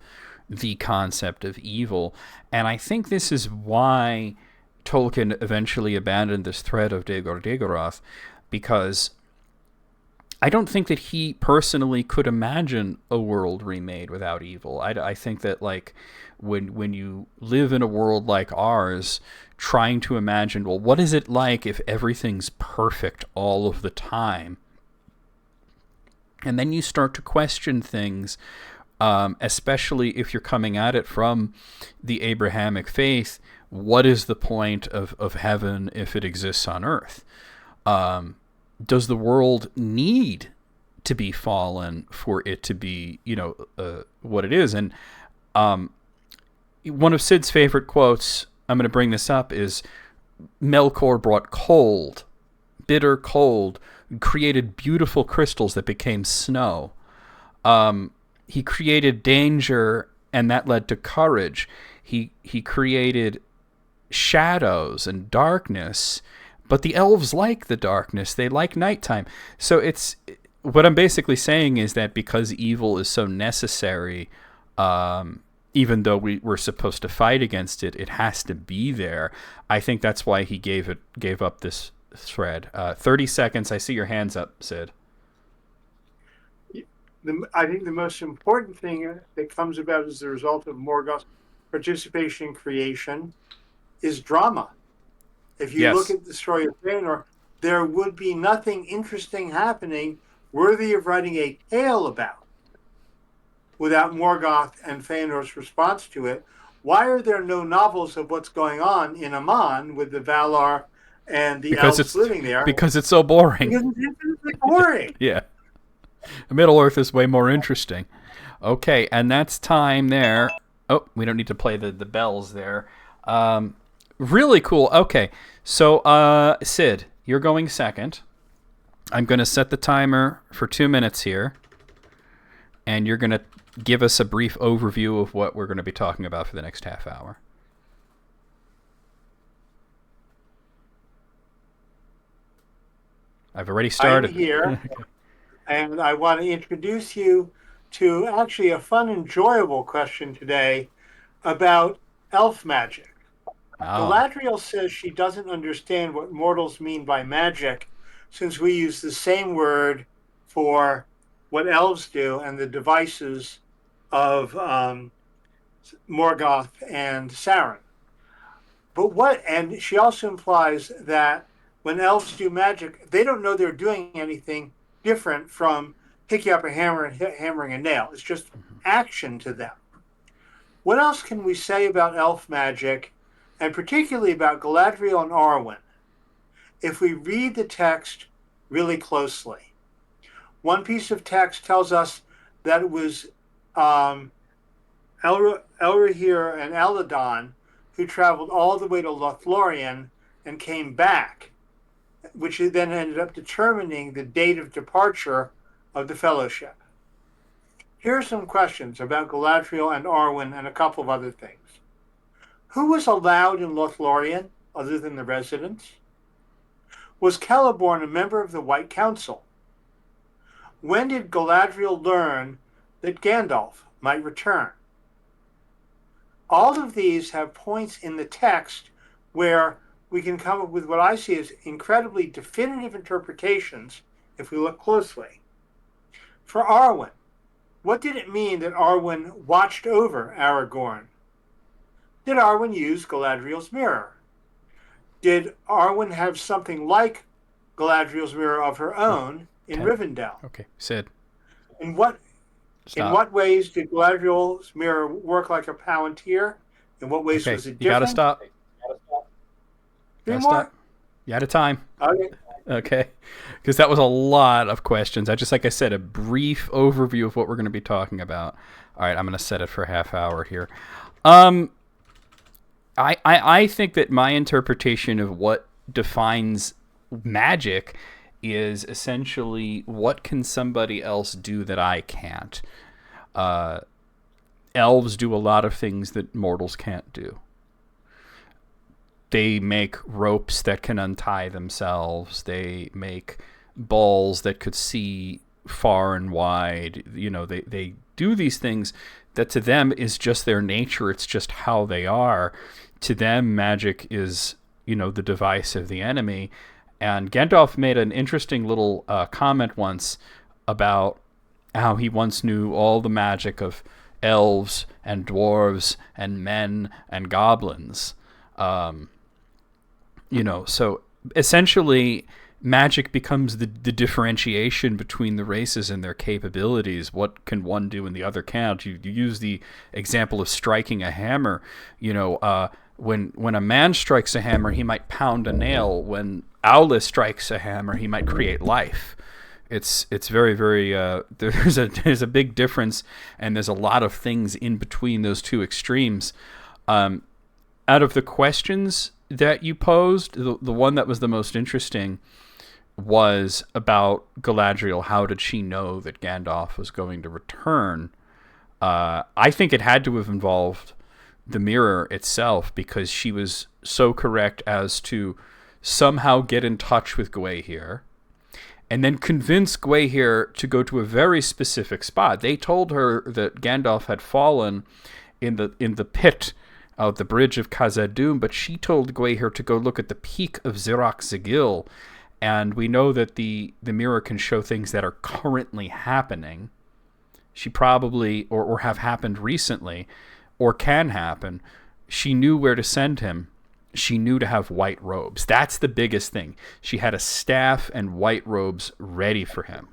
the concept of evil. And I think this is why Tolkien eventually abandoned this thread of Dagor Dagorath, because I don't think that he personally could imagine a world remade without evil. I think that, like, when you live in a world like ours, trying to imagine, well, what is it like if everything's perfect all of the time? And then you start to question things, especially if you're coming at it from the Abrahamic faith. What is the point of heaven if it exists on earth? Does the world need to be fallen for it to be, what it is? And one of Sid's favorite quotes, I'm going to bring this up, is Melkor brought cold, bitter cold, created beautiful crystals that became snow. He created danger, and that led to courage. He created shadows and darkness, but the elves like the darkness. They like nighttime. So it's what I'm basically saying is that because evil is so necessary, even though we're supposed to fight against it, it has to be there. I think that's why he gave up this thread. 30 seconds. I see your hands up, Sid. I think the most important thing that comes about as a result of Morgoth's participation in creation is drama. If you look at the story of Fëanor, there would be nothing interesting happening worthy of writing a tale about without Morgoth and Fëanor's response to it. Why are there no novels of what's going on in Aman with the Valar and the elves living there? Because it's so boring. Because it's infinitely boring. Yeah. Middle-earth is way more interesting. Okay, and that's time there. Oh, we don't need to play the bells there. Really cool. Okay, so Sid, you're going second. I'm going to set the timer for 2 minutes here, and you're going to give us a brief overview of what we're going to be talking about for the next half hour. I've already started. I'm here, and I want to introduce you to actually a fun, enjoyable question today about elf magic. Galadriel says she doesn't understand what mortals mean by magic, since we use the same word for what elves do and the devices of Morgoth and Sauron. And she also implies that when elves do magic, they don't know they're doing anything different from picking up a hammer and hammering a nail. It's just action to them. What else can we say about elf magic, and particularly about Galadriel and Arwen, if we read the text really closely? One piece of text tells us that it was Elrohir and Eladon who traveled all the way to Lothlorien and came back, which then ended up determining the date of departure of the Fellowship. Here are some questions about Galadriel and Arwen and a couple of other things. Who was allowed in Lothlorien other than the residents? Was Celeborn a member of the White Council? When did Galadriel learn that Gandalf might return? All of these have points in the text where we can come up with what I see as incredibly definitive interpretations if we look closely. For Arwen, what did it mean that Arwen watched over Aragorn? Did Arwen use Galadriel's mirror? Did Arwen have something like Galadriel's mirror of her own in Rivendell? Okay, Sid. In what ways did Galadriel's mirror work like a Palantir? In what ways was it different? You gotta stop. Three more? Stop. You out of time. Okay. Because that was a lot of questions. Like I said, a brief overview of what we're going to be talking about. All right, I'm going to set it for a half hour here. I think that my interpretation of what defines magic is essentially, what can somebody else do that I can't? Elves do a lot of things that mortals can't do. They make ropes that can untie themselves. They make balls that could see far and wide. You know, they do these things that to them is just their nature. It's just how they are. To them, magic is, you know, the device of the enemy. And Gandalf made an interesting little comment once about how he once knew all the magic of elves and dwarves and men and goblins. You know, so essentially magic becomes the differentiation between the races and their capabilities. What can one do and the other can't? You use the example of striking a hammer. You know, when a man strikes a hammer, he might pound a nail. When Aule strikes a hammer, he might create life. It's very, very there's a big difference, and there's a lot of things in between those two extremes. Out of the questions that you posed, the one that was the most interesting was about Galadriel. How did she know that Gandalf was going to return? I think it had to have involved the mirror itself, because she was so correct as to somehow get in touch with Gwaihir and then convince Gwaihir to go to a very specific spot. They told her that Gandalf had fallen in the pit of the bridge of Khazad-dûm, but she told Gwaihir to go look at the peak of Zirak-Zagil. And we know that the mirror can show things that are currently happening. She probably, or have happened recently, or can happen. She knew where to send him. She knew to have white robes. That's the biggest thing. She had a staff and white robes ready for him.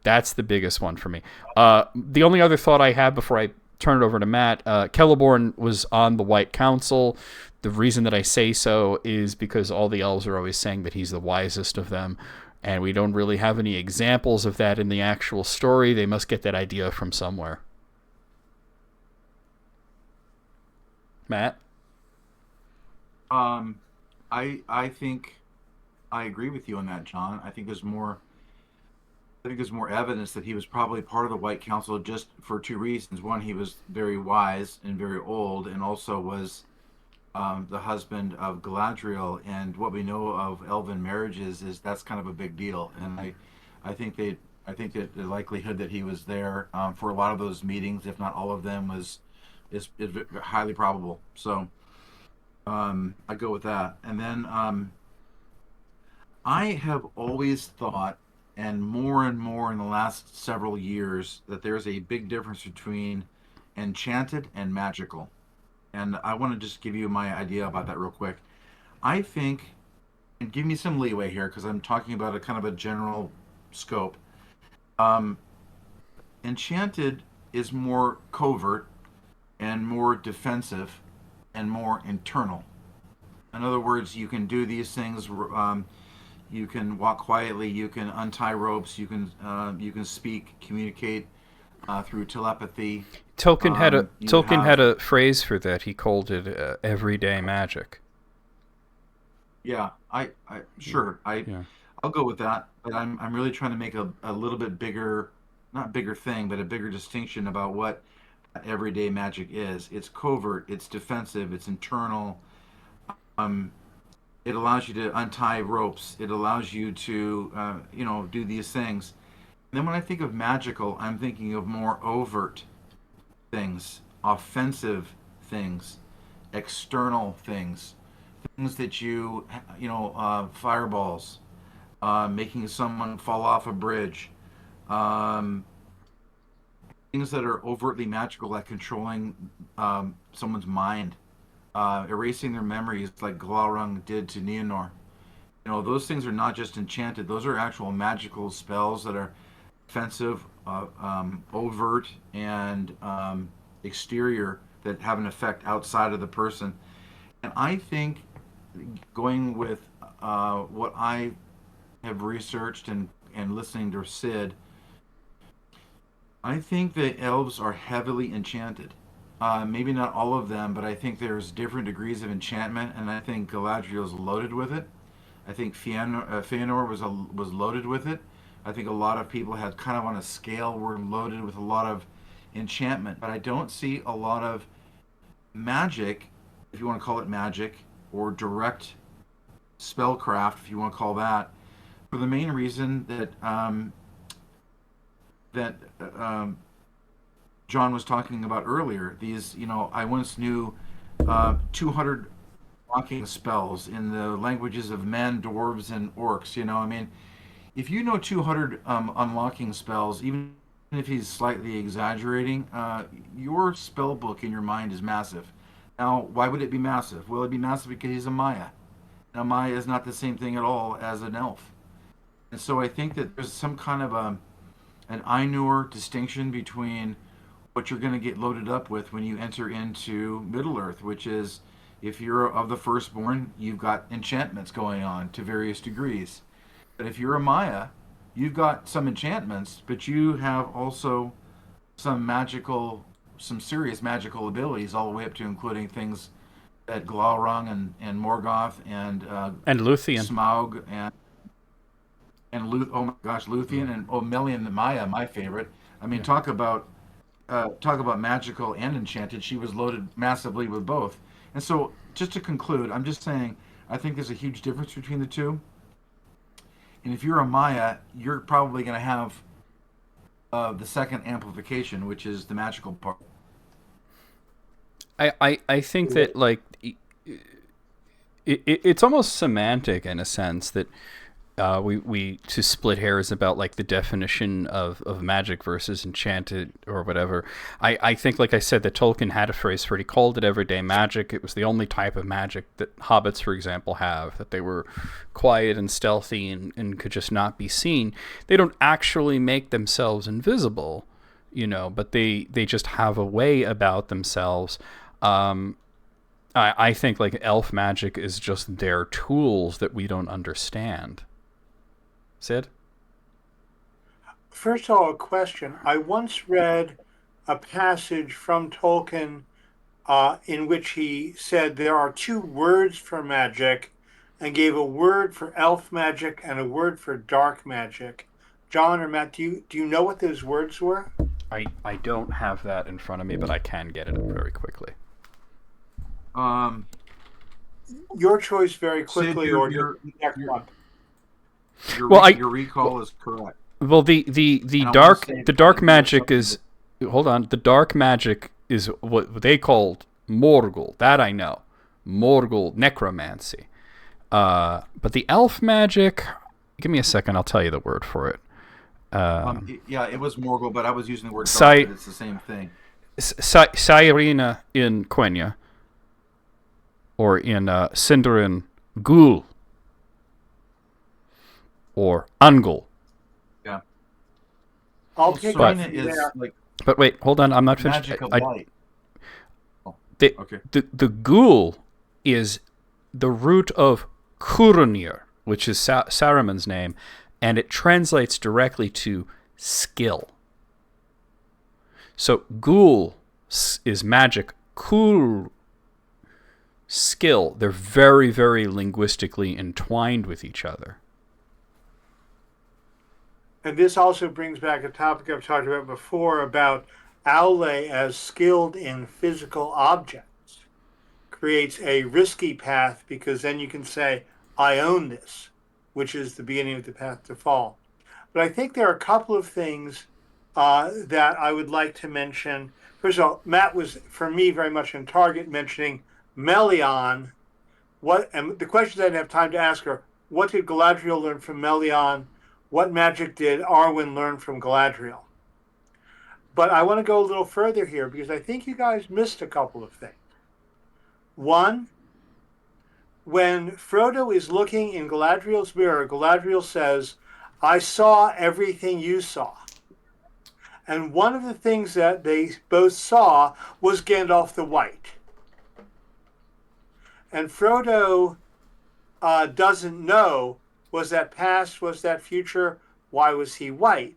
That's the biggest one for me. The only other thought I have before I turn it over to Matt, Celeborn was on the White Council. The reason that I say so is because all the elves are always saying that he's the wisest of them, and we don't really have any examples of that in the actual story. They must get that idea from somewhere. Matt? I think I agree with you on that, John. I think there's more evidence that he was probably part of the White Council just for two reasons. One, he was very wise and very old, and also was the husband of Galadriel. And what we know of elven marriages is that's kind of a big deal. And I think that the likelihood that he was there for a lot of those meetings, if not all of them, is highly probable. So I go with that. And then I have always thought, and more in the last several years, that there's a big difference between enchanted and magical. And I want to just give you my idea about that real quick. I think, and give me some leeway here because I'm talking about a kind of a general scope. Enchanted is more covert and more defensive and more internal. In other words, you can do these things. You can walk quietly. You can untie ropes. You can speak, communicate through telepathy. Tolkien had a phrase for that. He called it everyday magic. Yeah, I'll go with that. But I'm really trying to make a little bit bigger, not bigger thing, but a bigger distinction about what everyday magic is. It's covert. It's defensive. It's internal. It allows you to untie ropes. It allows you to, do these things. And then when I think of magical, I'm thinking of more overt things, offensive things, external things, things that fireballs, making someone fall off a bridge, things that are overtly magical, like controlling someone's mind, erasing their memories, like Glaurung did to Nienor. Those things are not just enchanted; those are actual magical spells that are offensive, overt, and exterior, that have an effect outside of the person. And I think, going with what I have researched and listening to Sid, I think the elves are heavily enchanted. Maybe not all of them, but I think there's different degrees of enchantment, and I think Galadriel's loaded with it. I think Fëanor was loaded with it. I think a lot of people had kind of on a scale were loaded with a lot of enchantment, but I don't see a lot of magic, if you want to call it magic, or direct spellcraft, if you want to call that, for the main reason that that John was talking about earlier. These, I once knew 200 unlocking spells in the languages of men, dwarves, and orcs. I mean, if you know 200 unlocking spells, even if he's slightly exaggerating, your spell book in your mind is massive. Now, why would it be massive? Well, it'd be massive because he's a Maya. Now, Maya is not the same thing at all as an elf. And so I think that there's some kind of an Ainur distinction between what you're going to get loaded up with when you enter into Middle Earth, which is if you're of the firstborn, you've got enchantments going on to various degrees. But if you're a Maya, you've got some enchantments, but you have also some serious magical abilities, all the way up to including things that Glaurung and Morgoth and Luthien. Smaug oh my gosh, Luthien and Melian the Maya, my favorite. I mean, talk about magical and enchanted. She was loaded massively with both. And so, just to conclude, I'm just saying I think there's a huge difference between the two. And if you're a Maya, you're probably going to have the second amplification, which is the magical part. I think that, like, it's almost semantic in a sense that we to split hairs about, like, the definition of magic versus enchanted or whatever. I think, like I said, that Tolkien had a phrase for it. He called it everyday magic. It was the only type of magic that hobbits, for example, have, that they were quiet and stealthy and could just not be seen. They don't actually make themselves invisible, but they just have a way about themselves. I think, like, elf magic is just their tools that we don't understand. Sid? First of all, a question. I once read a passage from Tolkien in which he said there are two words for magic and gave a word for elf magic and a word for dark magic. John or Matt, do you know what those words were? I don't have that in front of me, but I can get it very quickly. Your choice very quickly, or your next one. Your recall is correct. Well, the dark magic is. Hold on. The dark magic is what they called Morgul. That I know. Morgul necromancy. But the elf magic. Give me a second. I'll tell you the word for it. Yeah, it was Morgul, but I was using the word dark, but it's the same thing. Cyrena in Quenya. Or in Sindarin, Ghoul. Or Ungul. Yeah. I'll take it is like. But wait, hold on. I'm not finished. Magic of light. Okay. The Ghoul is the root of Kurunir, which is Saruman's name, and it translates directly to skill. So Ghoul is magic. Kul, skill. They're very, very linguistically entwined with each other. And this also brings back a topic I've talked about before about Aule as skilled in physical objects. Creates a risky path because then you can say, I own this, which is the beginning of the path to fall. But I think there are a couple of things that I would like to mention. First of all, Matt was, for me, very much in target mentioning Melian. And the questions I didn't have time to ask are, what did Galadriel learn from Melian? What magic did Arwen learn from Galadriel? But I want to go a little further here because I think you guys missed a couple of things. One, when Frodo is looking in Galadriel's mirror, Galadriel says, I saw everything you saw. And one of the things that they both saw was Gandalf the White. And Frodo doesn't know, was that past, was that future, why was he white?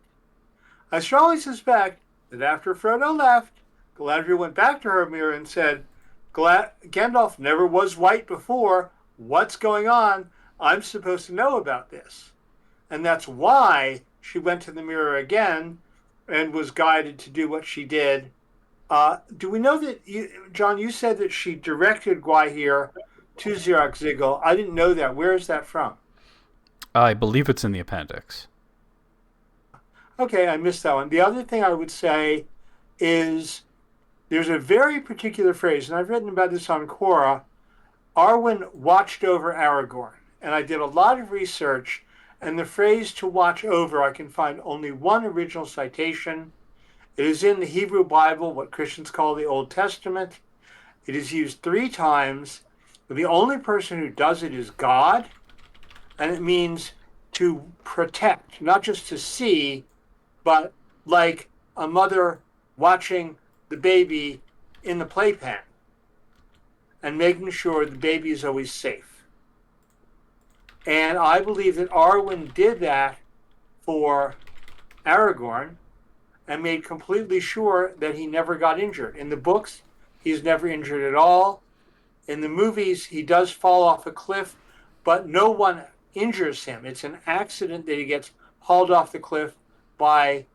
I strongly suspect that after Frodo left, Galadriel went back to her mirror and said, Gandalf never was white before. What's going on? I'm supposed to know about this. And that's why she went to the mirror again and was guided to do what she did. Do we know that, John, you said that she directed Gwaihir to Xirac Ziggle. I didn't know that. Where is that from? I believe it's in the appendix. Okay, I missed that one. The other thing I would say is there's a very particular phrase, and I've written about this on Quora. Arwen watched over Aragorn. And I did a lot of research, and the phrase to watch over, I can find only one original citation. It is in the Hebrew Bible, what Christians call the Old Testament. It is used 3 times. The only person who does it is God, and it means to protect, not just to see, but like a mother watching the baby in the playpen and making sure the baby is always safe. And I believe that Arwen did that for Aragorn and made completely sure that he never got injured. In the books, he's never injured at all. In the movies, he does fall off a cliff, but no one injures him. It's an accident that he gets hauled off the cliff by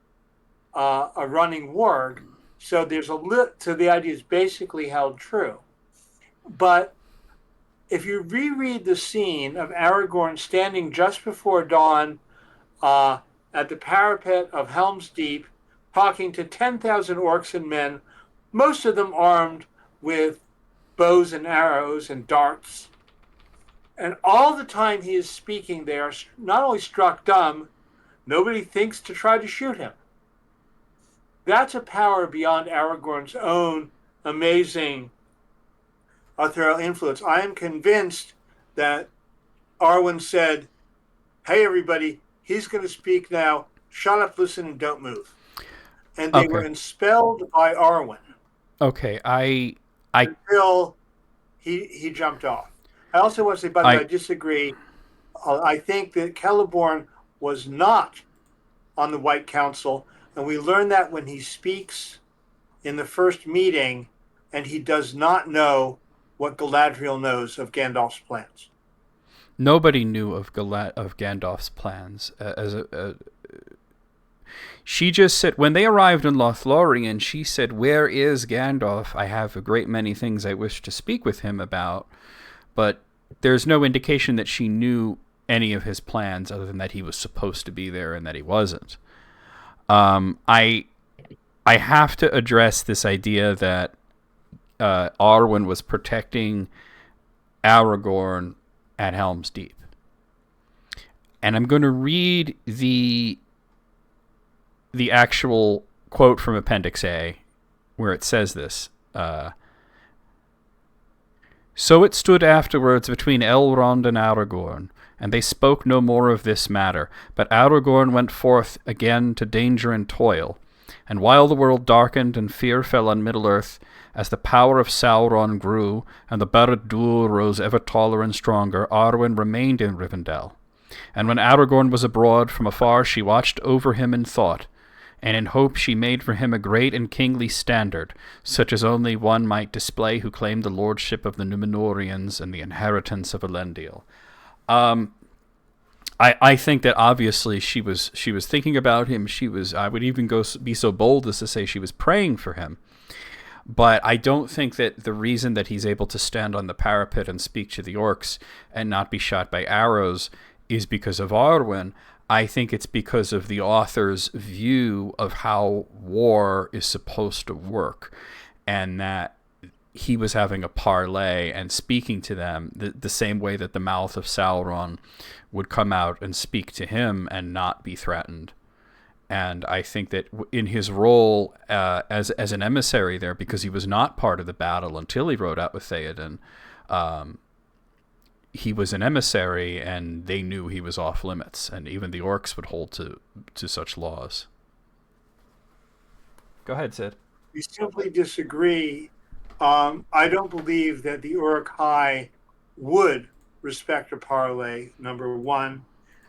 a running warg. So there's so the idea is basically held true. But if you reread the scene of Aragorn standing just before dawn at the parapet of Helm's Deep, talking to 10,000 orcs and men, most of them armed with bows and arrows and darts, and all the time he is speaking, they are not only struck dumb, nobody thinks to try to shoot him. That's a power beyond Aragorn's own amazing authorial influence. I am convinced that Arwen said, "Hey, everybody, he's going to speak now. Shut up, listen, and don't move." And they were expelled by Arwen. Okay, until he jumped off. I also want to say, by the way, I disagree. I think that Celeborn was not on the White Council, and we learn that when he speaks in the first meeting, and he does not know what Galadriel knows of Gandalf's plans. Nobody knew of Gandalf's plans. She just said, when they arrived in Lothlorien, she said, "Where is Gandalf? I have a great many things I wish to speak with him about." But there's no indication that she knew any of his plans other than that he was supposed to be there and that he wasn't. I have to address this idea that Arwen was protecting Aragorn at Helm's Deep. And I'm going to read the actual quote from Appendix A, where it says this. "So it stood afterwards between Elrond and Aragorn, and they spoke no more of this matter. But Aragorn went forth again to danger and toil. And while the world darkened and fear fell on Middle-earth, as the power of Sauron grew, and the Barad-dûr rose ever taller and stronger, Arwen remained in Rivendell. And when Aragorn was abroad, from afar she watched over him in thought, and in hope she made for him a great and kingly standard, such as only one might display who claimed the lordship of the Númenóreans and the inheritance of Elendil." I think that obviously she was thinking about him. I would even be so bold as to say she was praying for him. But I don't think that the reason that he's able to stand on the parapet and speak to the orcs and not be shot by arrows is because of Arwen. I think it's because of the author's view of how war is supposed to work, and that he was having a parley and speaking to them the same way that the mouth of Sauron would come out and speak to him and not be threatened. And I think that in his role as an emissary there, because he was not part of the battle until he rode out with Theoden, he was an emissary, and they knew he was off limits, and even the orcs would hold to such laws. Go ahead, Sid. We simply disagree. I don't believe that the Uruk-hai would respect a parley, number one.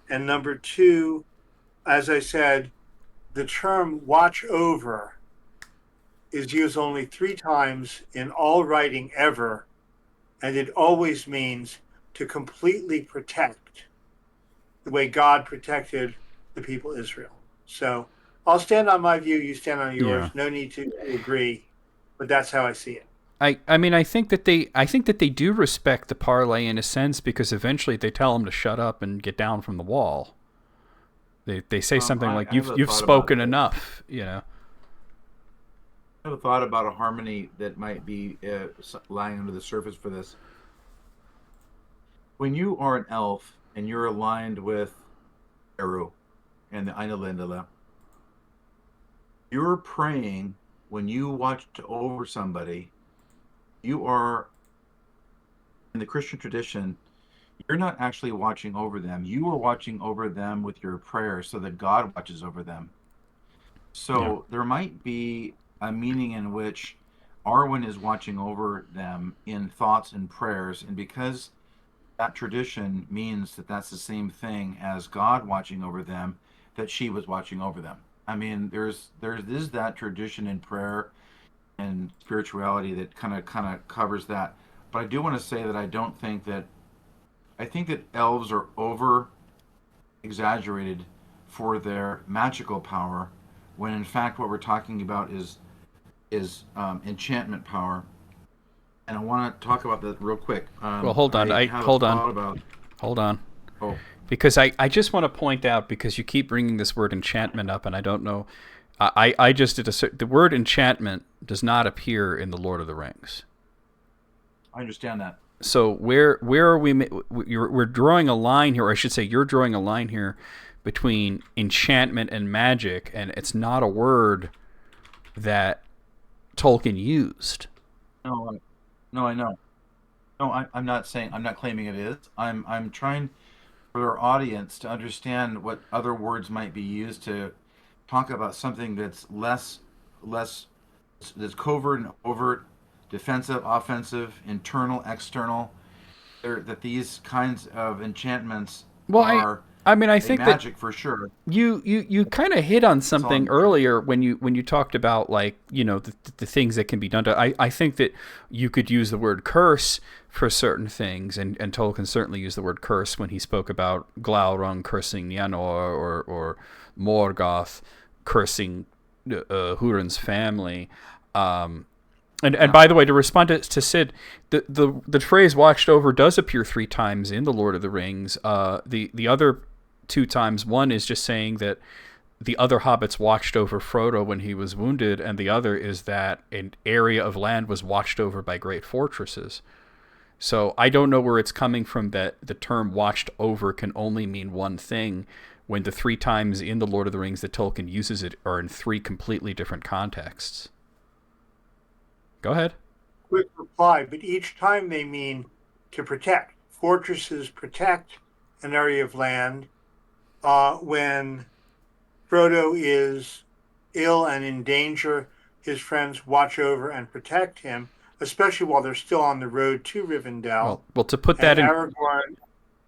And number two, as I said, the term watch over is used only 3 times in all writing ever, and it always means to completely protect the way God protected the people of Israel. So I'll stand on my view, you stand on yours. Yeah. No need to agree, but that's how I see it. I mean, I think that they do respect the parlay in a sense, because eventually they tell him to shut up and get down from the wall. They say something like, I have a "You've thought about spoken this. enough," I have a thought about a harmony that might be lying under the surface for this. When you are an elf and you're aligned with Eru and the Ainulindala, you're praying when you watch over somebody. You are, in the Christian tradition, you're not actually watching over them. You are watching over them with your prayer so that God watches over them. So there might be a meaning in which Arwen is watching over them in thoughts and prayers, and because that tradition means that that's the same thing as God watching over them, that she was watching over them. I mean, there is that tradition in prayer and spirituality that kind of covers that. But I do want to say that I think that elves are over exaggerated for their magical power, when in fact what we're talking about is enchantment power. And I want to talk about that real quick. Well, hold on. Hold on. Oh, Because I just want to point out, because you keep bringing this word enchantment up, and I don't know. I just did the word enchantment does not appear in the Lord of the Rings. I understand that. So where are we? We're drawing a line here, or I should say, you're drawing a line here between enchantment and magic, and it's not a word that Tolkien used. No, I know. No, I'm not saying, I'm not claiming it is. I'm trying for our audience to understand what other words might be used to talk about something that's less that's covert and overt, defensive, offensive, internal, external. That these kinds of enchantments are I mean, I think magic that for sure. you kind of hit on something earlier when you talked about, like, the things that can be done to. I think that you could use the word curse for certain things, and Tolkien certainly used the word curse when he spoke about Glaurung cursing Nianor, or Morgoth cursing Hurin's family. And by the way, to respond to Sid, the phrase "watched over" does appear 3 times in the Lord of the Rings. The other 2 times, one is just saying that the other hobbits watched over Frodo when he was wounded, and the other is that an area of land was watched over by great fortresses. So I don't know where it's coming from that the term "watched over" can only mean one thing, when the 3 times in the Lord of the Rings that Tolkien uses it are in 3 completely different contexts. Go ahead. Quick reply, but each time they mean to protect. Fortresses protect an area of land. When Frodo is ill and in danger, his friends watch over and protect him, especially while they're still on the road to Rivendell. Well, to put that in Aragorn,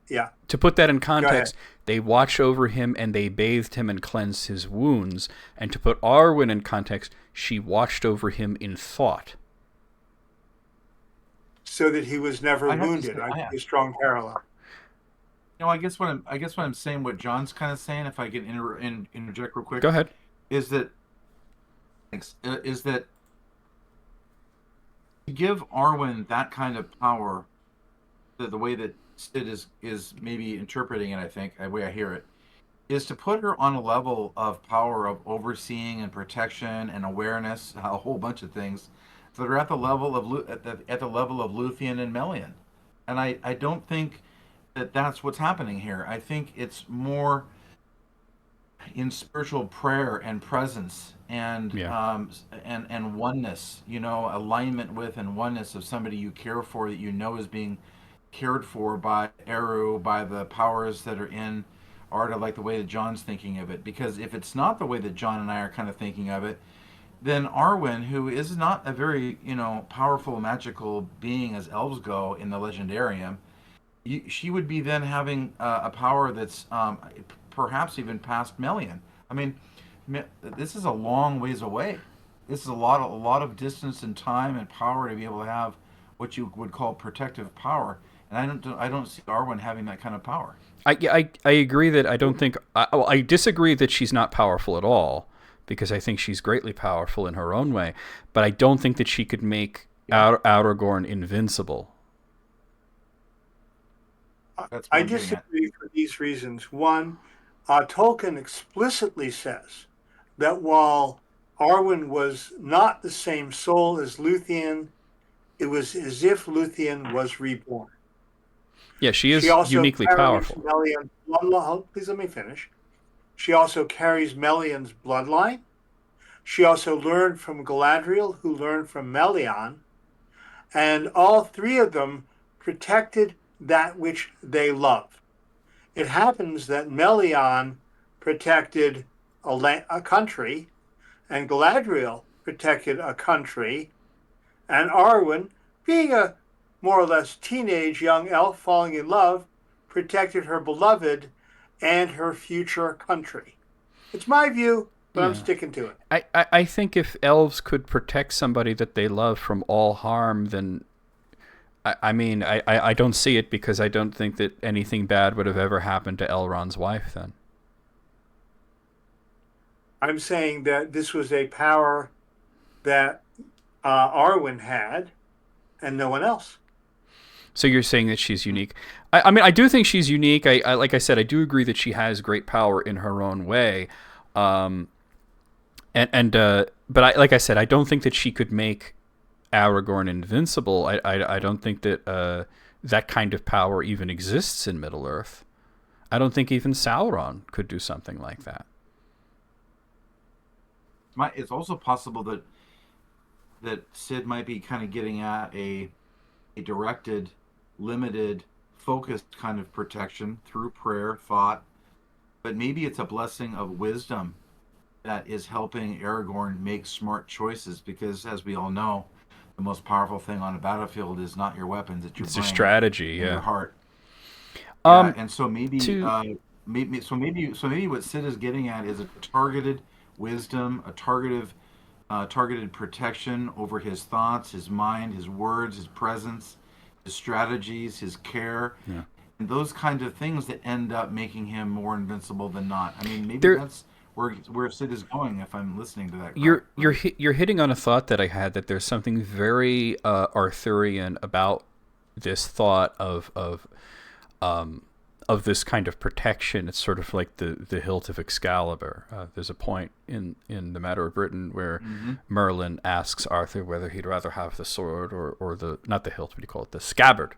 yeah. To put that in context, they watched over him and they bathed him and cleansed his wounds. And to put Arwen in context, she watched over him in thought, so that he was never wounded. I see a strong parallel. I guess what I'm saying, what John's kind of saying, if I can interject real quick. Go ahead. Is that to give Arwen that kind of power, the way that Sid is maybe interpreting it, I think, the way I hear it, is to put her on a level of power of overseeing and protection and awareness, a whole bunch of things that are at the level of Luthien and Melian. And I don't think that that's what's happening here. I think it's more in spiritual prayer and presence and and oneness, alignment with and oneness of somebody you care for, that is being cared for by Eru, by the powers that are in Arda, like the way that John's thinking of it. Because if it's not the way that John and I are kind of thinking of it, then Arwen, who is not a very powerful magical being as elves go in the Legendarium, she would be then having a power that's perhaps even past Melian. I mean, this is a long ways away. This is a lot of distance and time and power to be able to have what you would call protective power. And I don't see Arwen having that kind of power. I agree that I don't think I disagree that she's not powerful at all, because I think she's greatly powerful in her own way. But I don't think that she could make Aragorn invincible. That's what I I'm getting at. disagree for these reasons. One, Tolkien explicitly says that while Arwen was not the same soul as Luthien, it was as if Luthien was reborn. Yeah, she She is also uniquely carries powerful. Melian's bloodline. Please let me finish. She also carries Melian's bloodline. She also learned from Galadriel, who learned from Melian, and all three of them protected that which they love. It happens that Melian protected a country, and Galadriel protected a country, and Arwen, being a more or less teenage young elf falling in love, protected her beloved and her future country. It's my view, but I'm Yeah. sticking to it. I think if elves could protect somebody that they love from all harm, then I don't see it, because I don't think that anything bad would have ever happened to Elrond's wife then. I'm saying that this was a power that Arwen had and no one else. So you're saying that she's unique. I mean, I do think she's unique. I like I said, I do agree that she has great power in her own way. But like I said, I don't think that she could make Aragorn invincible. I don't think that that kind of power even exists in Middle Earth. I don't think even Sauron could do something like that. It's also possible that Sid might be kind of getting at a directed, limited, focused kind of protection through prayer, thought, but maybe it's a blessing of wisdom that is helping Aragorn make smart choices, because, as we all know, the most powerful thing on a battlefield is not your weapons, it's your It's brain, a strategy, and yeah. your heart. Um, And so maybe what Sid is getting at is a targeted wisdom, a targeted protection over his thoughts, his mind, his words, his presence, his strategies, his care, Yeah. and those kind of things that end up making him more invincible than not. I mean, maybe that's where Sid is going, if I'm listening to that. You're hitting on a thought that I had, that there's something very Arthurian about this thought of this kind of protection. It's sort of like the hilt of Excalibur. There's a point in The Matter of Britain where Merlin asks Arthur whether he'd rather have the sword or the, not the hilt, what do you call it, the scabbard.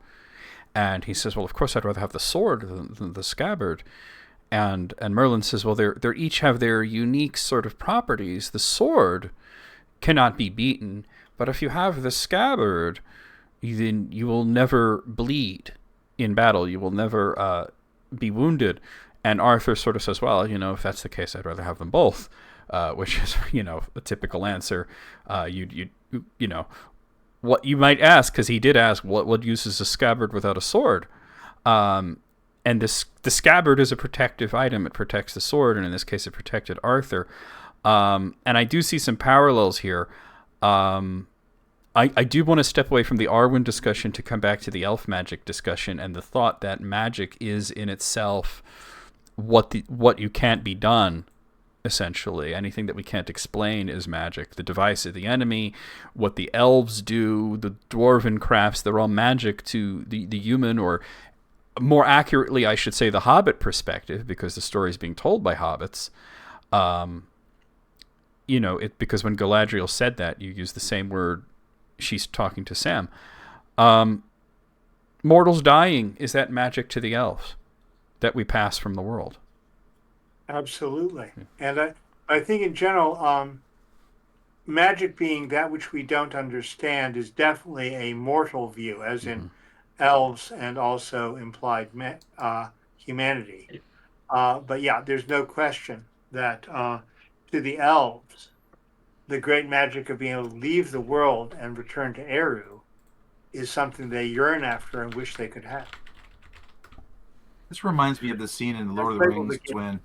And he says, well, of course I'd rather have the sword than the scabbard. And Merlin says, well, they each have their unique sort of properties. The sword cannot be beaten, but if you have the scabbard, then you will never bleed in battle. You will never be wounded. And Arthur sort of says, well, if that's the case, I'd rather have them both, which is, a typical answer. What you might ask, because he did ask, what use is a scabbard without a sword? And the scabbard is a protective item. It protects the sword, and in this case, it protected Arthur. And I do see some parallels here. I do want to step away from the Arwen discussion to come back to the elf magic discussion, and the thought that magic is in itself what you can't be done. Essentially, anything that we can't explain is magic. The device of the enemy, what the elves do, the dwarven crafts, they're all magic to the human, or more accurately, I should say, the Hobbit perspective, because the story is being told by hobbits. Because when Galadriel said that, you use the same word. She's talking to Sam. Mortals dying, is that magic to the elves that we pass from the world? Absolutely. And I think in general, magic being that which we don't understand is definitely a mortal view, as in elves and also implied humanity. But yeah, there's no question that to the elves, the great magic of being able to leave the world and return to Eru is something they yearn after and wish they could have. This reminds me of the scene in The Lord of the Rings when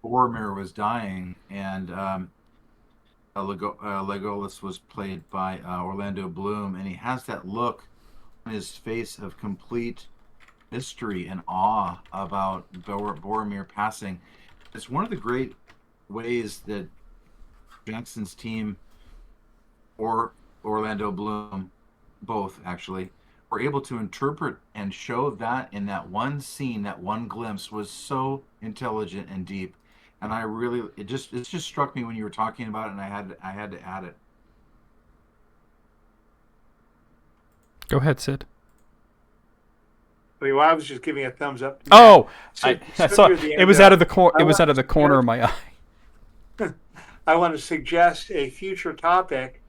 Boromir was dying, and Legolas was played by Orlando Bloom, and he has that look on his face of complete mystery and awe about Boromir passing. It's one of the great ways that Jackson's team or Orlando Bloom both actually, were able to interpret and show that in that one scene, that one glimpse was so intelligent and deep. And I really, it just struck me when you were talking about it, and I had to add it. Go ahead, Sid. I mean, well, I was just giving a thumbs up. Oh, So, I saw it was out of the it was out of the corner of my eye. I want to suggest a future topic.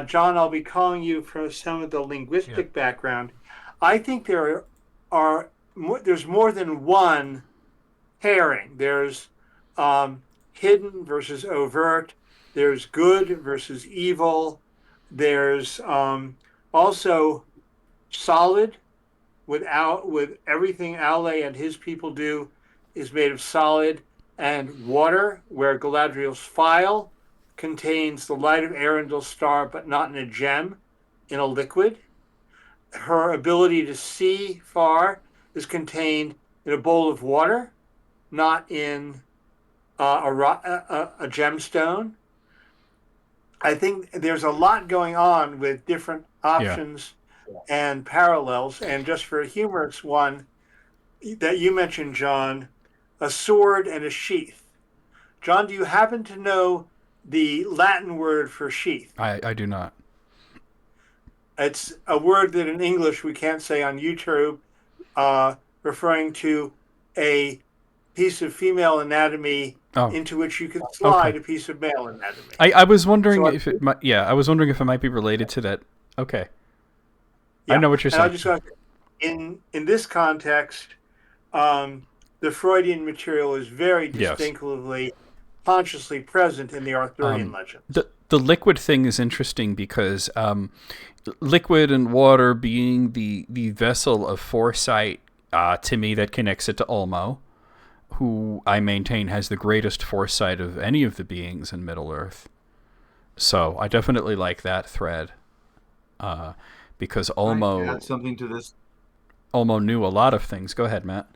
John, I'll be calling you for some of the linguistic background. I think there's more than one pairing. There's hidden versus overt. There's good versus evil. There's also solid, with everything Ale and his people do is made of solid, and water, where Galadriel's phial contains the light of Arundel's star, but not in a gem, in a liquid. Her ability to see far is contained in a bowl of water, not in a gemstone. I think there's a lot going on with different options and parallels. And just for a humorous one that you mentioned, John, a sword and a sheath. John, do you happen to know the Latin word for sheath? I do not. It's a word that in English we can't say on YouTube, referring to a piece of female anatomy into which you can slide a piece of male anatomy. I was wondering if it might. Yeah, I was wondering if it might be related to that. Okay. Yeah. I know what you're saying. I just in this context, the Freudian material is very distinctively, consciously present in the Arthurian legends. The liquid thing is interesting because liquid and water being the vessel of foresight, to me, that connects it to Ulmo, who I maintain has the greatest foresight of any of the beings in Middle-earth. So I definitely like that thread, because Ulmo... Can I add something to this? Ulmo knew a lot of things. Go ahead, Matt.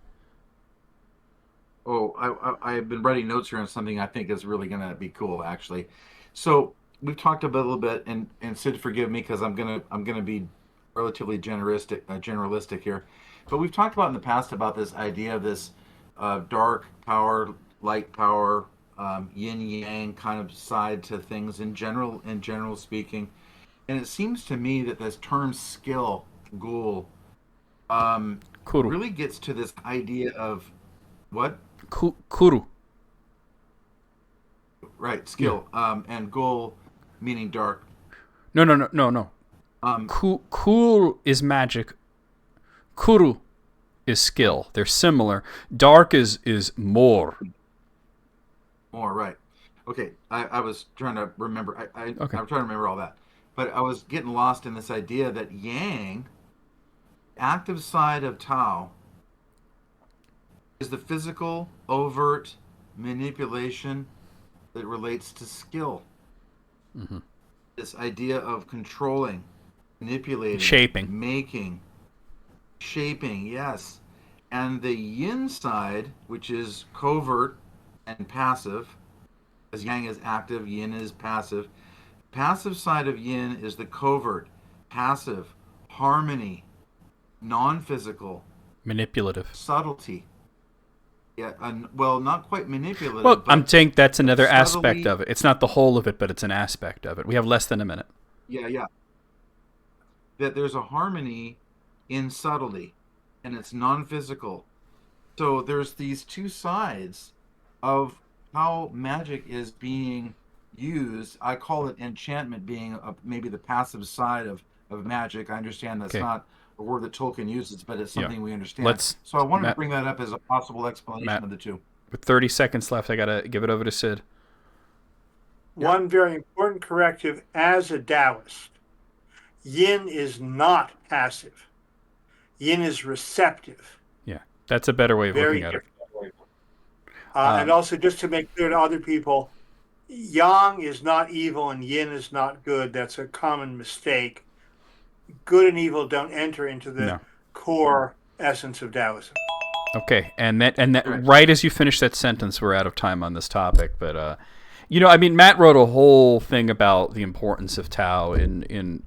Oh, I've been writing notes here on something I think is really going to be cool, actually. So we've talked a little bit, and Sid, forgive me because I'm gonna be relatively generalistic here, but we've talked about in the past about this idea of this dark power, light power, yin yang kind of side to things in general speaking, and it seems to me that this term skill, ghoul, really gets to this idea of what? Kuru. Right, skill, and ghoul meaning dark. No. Kul is magic. Kuru is skill. They're similar. Dark is more. More, right. Okay, I was trying to remember. I'm trying to remember all that. But I was getting lost in this idea that yang, active side of Tao, is the physical, overt manipulation that relates to skill. Mm-hmm. This idea of controlling, manipulating, shaping, yes. And the yin side, which is covert and passive, as yang is active, yin is passive. Passive side of yin is the covert, passive, harmony, non-physical, manipulative, subtlety. Yeah, well, not quite manipulative. Well, I'm saying that's another aspect of it. It's not the whole of it, but it's an aspect of it. We have less than a minute. Yeah. That there's a harmony in subtlety, and it's non-physical. So there's these two sides of how magic is being used. I call it enchantment being maybe the passive side of magic. I understand that's not a word that Tolkien uses, but it's something we understand. So I wanted to bring that up as a possible explanation of the two. With 30 seconds left, I got to give it over to Sid. One very important corrective as a Taoist. Yin is not passive. Yin is receptive. Yeah, that's a better way of looking at it. And also, just to make clear to other people, yang is not evil and yin is not good. That's a common mistake. Good and evil don't enter into the core essence of Taoism. Okay, and that right as you finish that sentence, we're out of time on this topic. But Matt wrote a whole thing about the importance of Tao in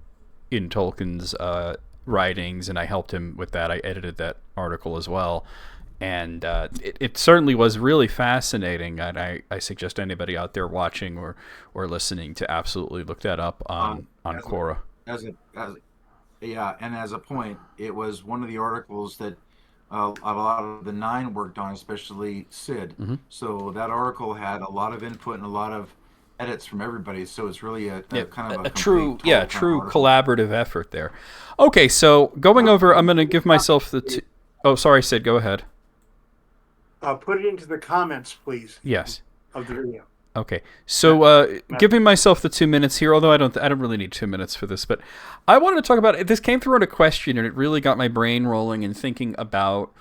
in Tolkien's writings, and I helped him with that. I edited that article as well. And it certainly was really fascinating, and I suggest anybody out there watching or listening to absolutely look that up on Quora. And as a point, it was one of the articles that a lot of the Nine worked on, especially Sid. Mm-hmm. So that article had a lot of input and a lot of edits from everybody. So it's really a kind of a true article. collaborative effort there. Okay, so going over, I'm going to give myself the. Oh, sorry, Sid. Go ahead. Put it into the comments, please. Yes. Of the video. Okay, so giving myself the 2 minutes here, although I don't really need 2 minutes for this, but I wanted to talk about it. This came through on a question, and it really got my brain rolling and thinking about,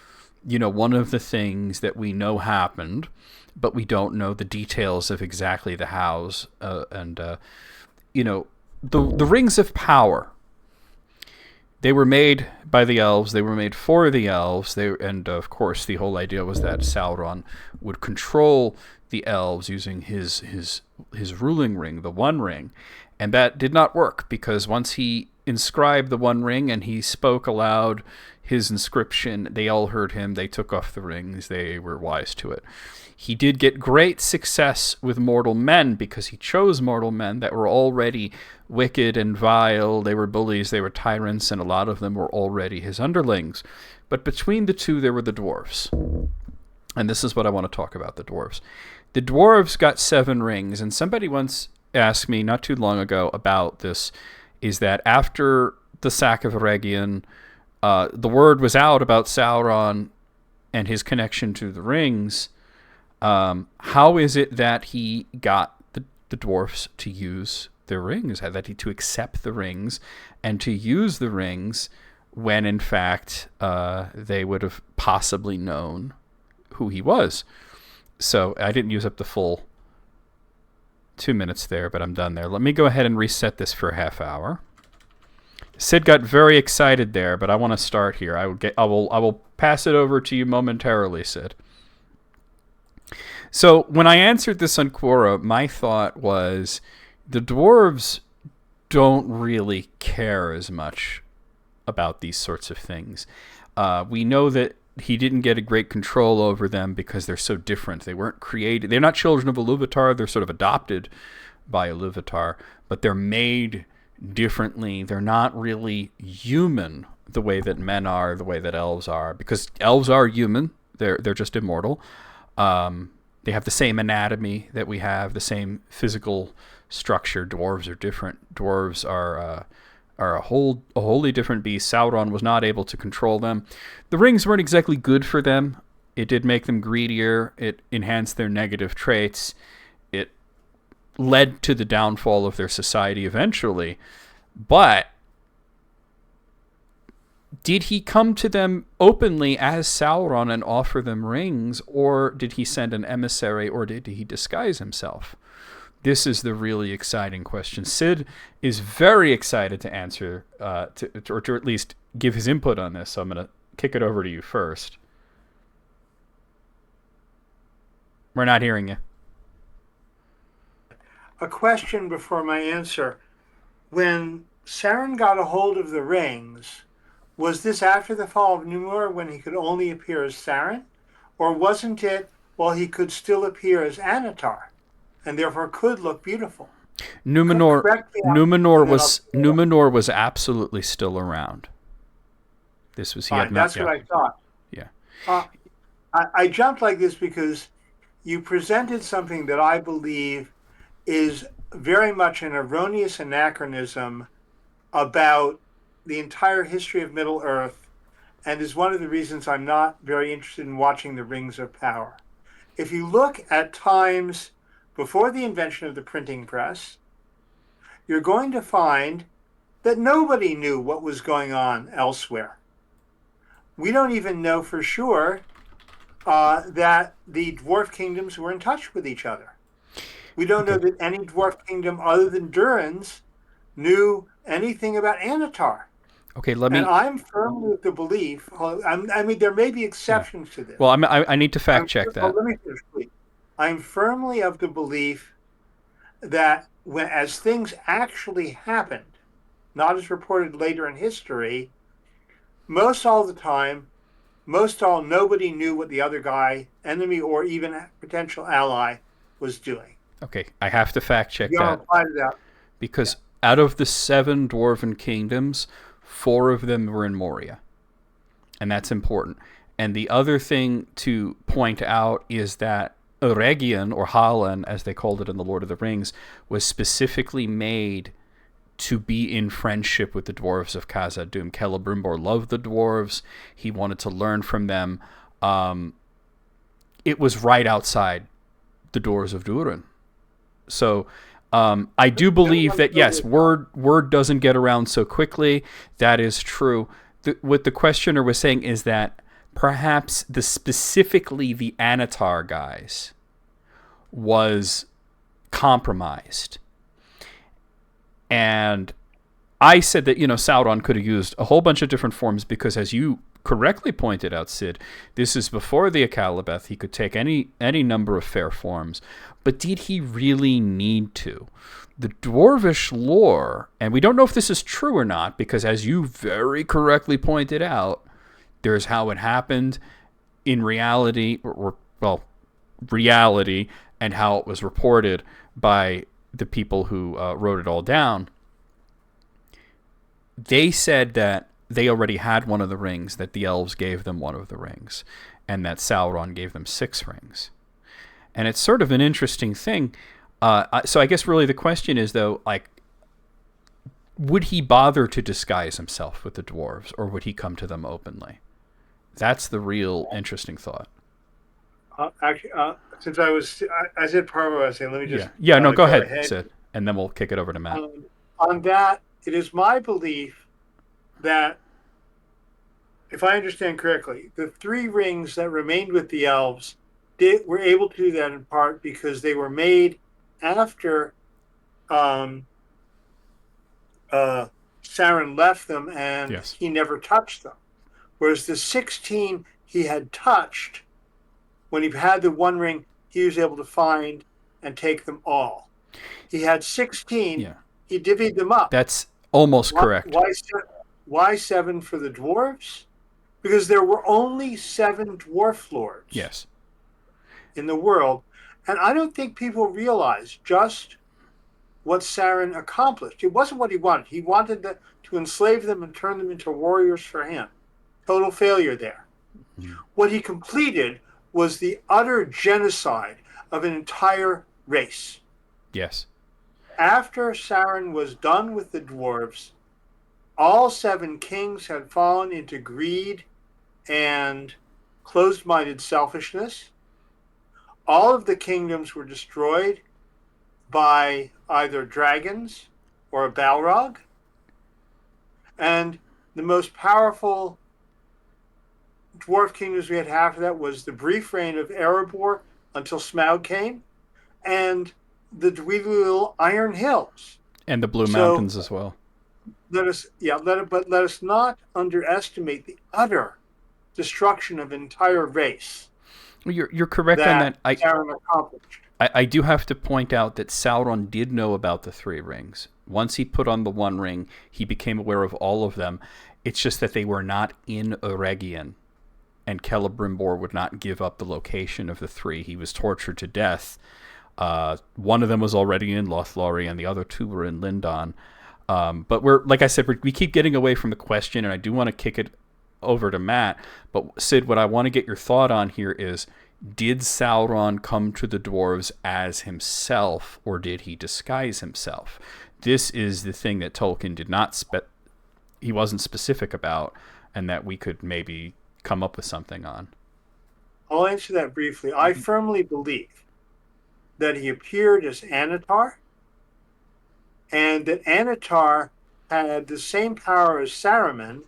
one of the things that we know happened, but we don't know the details of exactly the hows, the rings of power. They were made by the elves. They were made for the elves. And of course, the whole idea was that Sauron would control the elves using his ruling ring, the One Ring, and that did not work because once he inscribed the One Ring and he spoke aloud his inscription, they all heard him. They took off the rings. They were wise to it. He did get great success with mortal men because he chose mortal men that were already wicked and vile. They were bullies, they were tyrants, and a lot of them were already his underlings. But between the two, there were the dwarves. And this is what I want to talk about, the dwarves. The dwarves got 7 rings, and somebody once asked me not too long ago about this, is that after the sack of Rhegion, the word was out about Sauron and his connection to the rings. How is it that he got the dwarfs to use their rings, to accept the rings and to use the rings when in fact they would have possibly known who he was? So I didn't use up the full 2 minutes there, but I'm done there. Let me go ahead and reset this for a half hour. Sid got very excited there, but I want to start here. I will pass it over to you momentarily, Sid. So when I answered this on Quora, my thought was the dwarves don't really care as much about these sorts of things. We know that he didn't get a great control over them because they're so different. They weren't created. They're not children of Iluvatar. They're sort of adopted by Iluvatar, but they're made differently. They're not really human the way that men are, the way that elves are, because elves are human. They're just immortal. They have the same anatomy that we have, the same physical structure. Dwarves are different. Dwarves are a wholly different beast. Sauron was not able to control them. The rings weren't exactly good for them. It did make them greedier. It enhanced their negative traits. It led to the downfall of their society eventually. But did he come to them openly as Sauron and offer them rings, or did he send an emissary, or did he disguise himself? This is the really exciting question. Sid is very excited to answer, or to at least give his input on this, so I'm going to kick it over to you first. We're not hearing you. A question before my answer. When Sauron got a hold of the rings, was this after the fall of Numenor when he could only appear as Sauron? Or wasn't it while he could still appear as Anatar and therefore could look beautiful? Numenor was absolutely still around. This was fine. That's what I thought. Yeah. I jumped like this because you presented something that I believe is very much an erroneous anachronism about the entire history of Middle-earth, and is one of the reasons I'm not very interested in watching the Rings of Power. If you look at times before the invention of the printing press, you're going to find that nobody knew what was going on elsewhere. We don't even know for sure that the dwarf kingdoms were in touch with each other. We don't know that any dwarf kingdom other than Durin's knew anything about Anatar. Okay, and I'm firmly of the belief, I mean, there may be exceptions to this. Well, I need to fact check that. Let me finish, please. I'm firmly of the belief that as things actually happened, not as reported later in history, most all the time, nobody knew what the other guy, enemy or even potential ally, was doing. Okay, I have to fact check You want to that reply to that? because out of the 7 dwarven kingdoms, 4 of them were in Moria, and that's important. And the other thing to point out is that Eregion, or Hallan, as they called it in The Lord of the Rings, was specifically made to be in friendship with the dwarves of Khazad-dûm. Celebrimbor loved the dwarves. He wanted to learn from them. It was right outside the doors of Durin. So I do believe that, yes, word doesn't get around so quickly. That is true. What the questioner was saying is that perhaps specifically the Anatar guys was compromised. And I said that, Sauron could have used a whole bunch of different forms because, as you correctly pointed out, Sid, this is before the Akalabeth. He could take any number of fair forms. But did he really need to? The dwarvish lore, and we don't know if this is true or not, because as you very correctly pointed out, there's how it happened in reality, reality, and how it was reported by the people who wrote it all down. They said that they already had one of the rings, that the elves gave them one of the rings, and that Sauron gave them 6 rings. And it's sort of an interesting thing. So I guess really the question is, though, like, would he bother to disguise himself with the dwarves, or would he come to them openly? That's the real interesting thought. Actually, since I said part of what I was saying, let me just... Yeah, no, go ahead, Sid, and then we'll kick it over to Matt. On that, it is my belief that, if I understand correctly, the 3 rings that remained with the elves were able to do that in part because they were made after Sauron left them, and he never touched them. Whereas the 16 he had touched, when he had the 1 ring, he was able to find and take them all. He had 16. He divvied them up. That's almost correct. Why 7 for the dwarves? Because there were only 7 dwarf lords in the world. And I don't think people realize just what Sauron accomplished. It wasn't what he wanted. He wanted to enslave them and turn them into warriors for him. Total failure there. What he completed was the utter genocide of an entire race. Yes. After Sauron was done with the dwarves, all 7 kings had fallen into greed and closed-minded selfishness. All of the kingdoms were destroyed by either dragons or a Balrog. And the most powerful dwarf kingdoms we had after that was the brief reign of Erebor until Smaug came, and the Dweezil Iron Hills. And the Blue Mountains as well. Let us not underestimate the utter destruction of an entire race. You're correct on that. Sauron accomplished. I do have to point out that Sauron did know about the 3 rings. Once he put on the 1 ring, he became aware of all of them. It's just that they were not in Eregion, and Celebrimbor would not give up the location of the 3. He was tortured to death. One of them was already in Lothlorien, and the other 2 were in Lindon. But like I said, we keep getting away from the question, and I do want to kick it over to Matt. But Sid, what I want to get your thought on here is, did Sauron come to the dwarves as himself, or did he disguise himself? This is the thing that Tolkien did not he wasn't specific about, and that we could maybe come up with something on. I'll answer that briefly. I firmly believe that he appeared as Anatar, and that Anatar had the same power as Saruman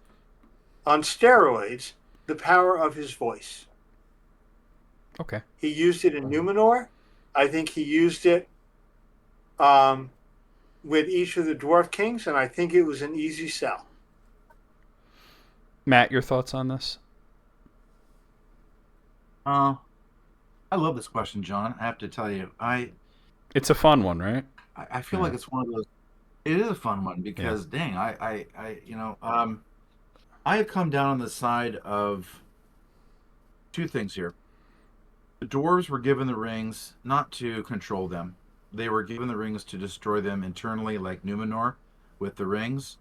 on steroids, the power of his voice. Okay. He used it in Numenor. I think he used it with each of the dwarf kings, and I think it was an easy sell. Matt, your thoughts on this? I love this question, John. I have to tell you, it's a fun one, right? I feel like it's one of those. It is a fun one Yeah. because, dang, I have come down on the side of two things here. The dwarves were given the rings not to control them. They were given the rings to destroy them internally, like Numenor with the rings.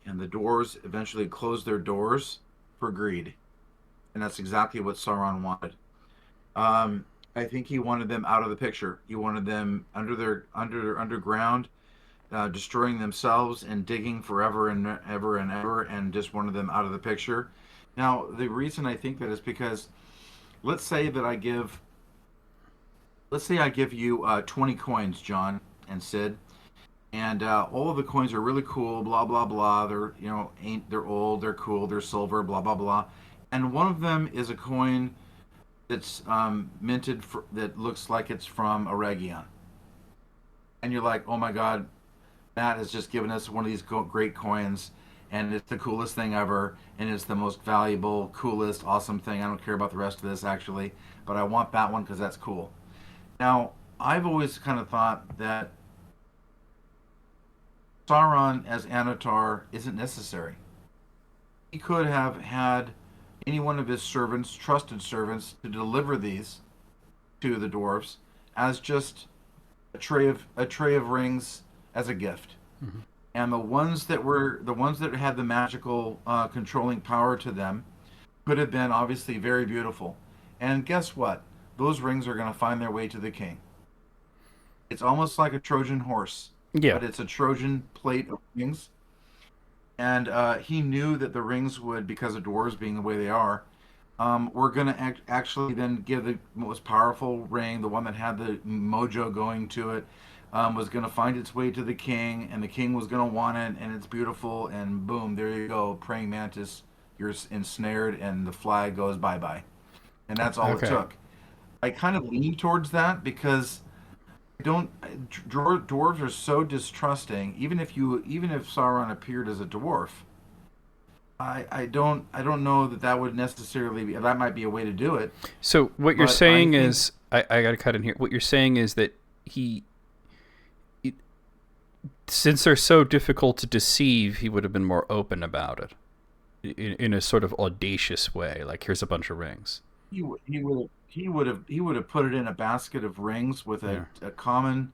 And the dwarves eventually closed their doors for greed. And that's exactly what Sauron wanted. I think he wanted them out of the picture. He wanted them underground, destroying themselves and digging forever and ever and ever, and just wanted them out of the picture. Now, the reason I think that is because let's say that I give let's say I give you 20 coins, John and Sid, and all of the coins are really cool. Blah blah blah. They're ain't they're old. They're cool. They're silver. Blah blah blah. And one of them is a coin that's minted that looks like it's from Aragion. And you're like, oh my god, Matt has just given us one of these great coins, and it's the coolest thing ever, and it's the most valuable, coolest, awesome thing. I don't care about the rest of this actually, but I want that one because that's cool. Now, I've always kind of thought that Sauron as Anatar isn't necessary. He could have had any one of his servants, trusted servants, to deliver these to the dwarves as just a tray of rings as a gift. Mm-hmm. And the ones that had the magical controlling power to them could have been obviously very beautiful. And guess what? Those rings are going to find their way to the king. It's almost like a Trojan horse, Yeah. but it's a Trojan plate of rings. And he knew that the rings would, because of dwarves being the way they are, were going to actually then give the most powerful ring, the one that had the mojo going to it, was going to find its way to the king, and the king was going to want it, and it's beautiful, and boom, there you go, praying mantis, you're ensnared, and the flag goes bye-bye. And that's all it Okay. took. I kind of lean towards that because don't dwarves are so distrusting. Even if Sauron appeared as a dwarf, I don't know that would necessarily be, that might be a way to do it, So what you're but I saying think is, I got to cut in here. What you're saying is that it, since they're so difficult to deceive, he would have been more open about it in a sort of audacious way. Like, here's a bunch of rings. he would have put it in a basket of rings with Yeah. a common,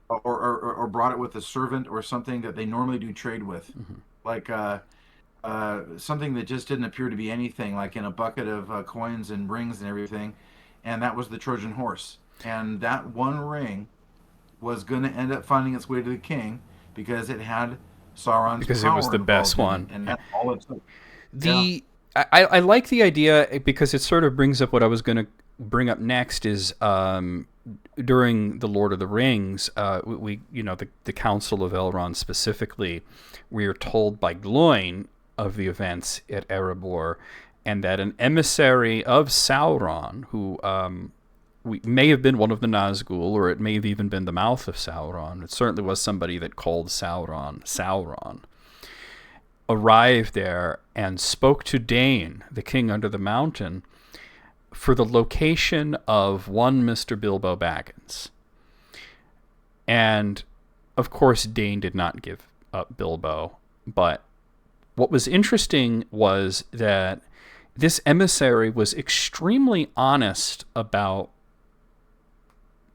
or brought it with a servant or something that they normally do trade with, Mm-hmm. like something that just didn't appear to be anything, like in a bucket of coins and rings and everything, and that was the Trojan horse. And that one ring was going to end up finding its way to the king because it had Sauron's Because it was power the best involved in it, one. and Yeah. that's all it took. Yeah. The I like the idea because it sort of brings up what I was going to bring up next is during the Lord of the Rings, we the Council of Elrond specifically, we are told by Gloin of the events at Erebor, and that an emissary of Sauron, who may have been one of the Nazgul, or it may have even been the mouth of Sauron. It certainly was somebody that called Sauron, arrived there and spoke to Dain, the king under the mountain, for the location of one Mr. Bilbo Baggins. And, of course, Dain did not give up Bilbo. But what was interesting was that this emissary was extremely honest about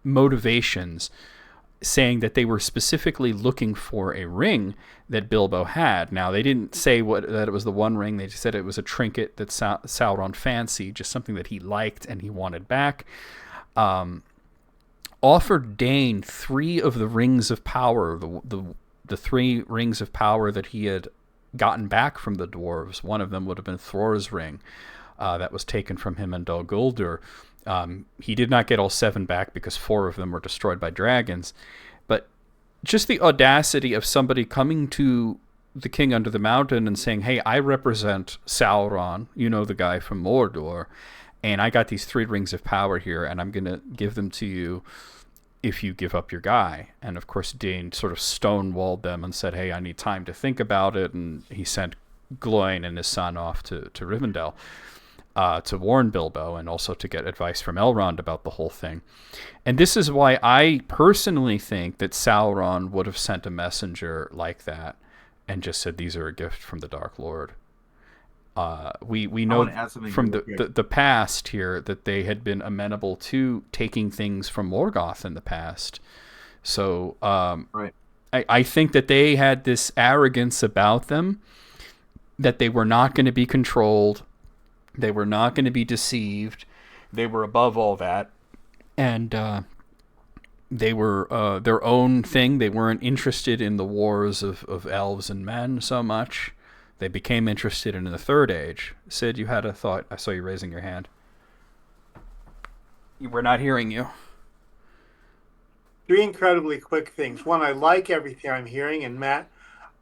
motivations, saying that they were specifically looking for a ring that Bilbo had. Now, they didn't say that it was the one ring. They just said it was a trinket that Sauron fancied, just something that he liked and he wanted back. Offered Dain 3 of the rings of power, the 3 rings of power that he had gotten back from the dwarves. One of them would have been Thror's ring that was taken from him in Dol Guldur. He did not get all 7 back because 4 of them were destroyed by dragons. But just the audacity of somebody coming to the king under the mountain and saying, hey, I represent Sauron, the guy from Mordor, and I got these 3 rings of power here, and I'm going to give them to you if you give up your guy. And of course, Dain sort of stonewalled them and said, hey, I need time to think about it, and he sent Gloin and his son off to Rivendell. to warn Bilbo and also to get advice from Elrond about the whole thing. And this is why I personally think that Sauron would have sent a messenger like that and just said, these are a gift from the Dark Lord. We know from the past here that they had been amenable to taking things from Morgoth in the past. So right. I think that they had this arrogance about them, that they were not going to be controlled. They were not going to be deceived. They were above all that. And they were their own thing. They weren't interested in the wars of elves and men so much. They became interested in the Third Age. Sid, you had a thought. I saw you raising your hand. We're not hearing you. 3 incredibly quick things. One, I like everything I'm hearing, and Matt,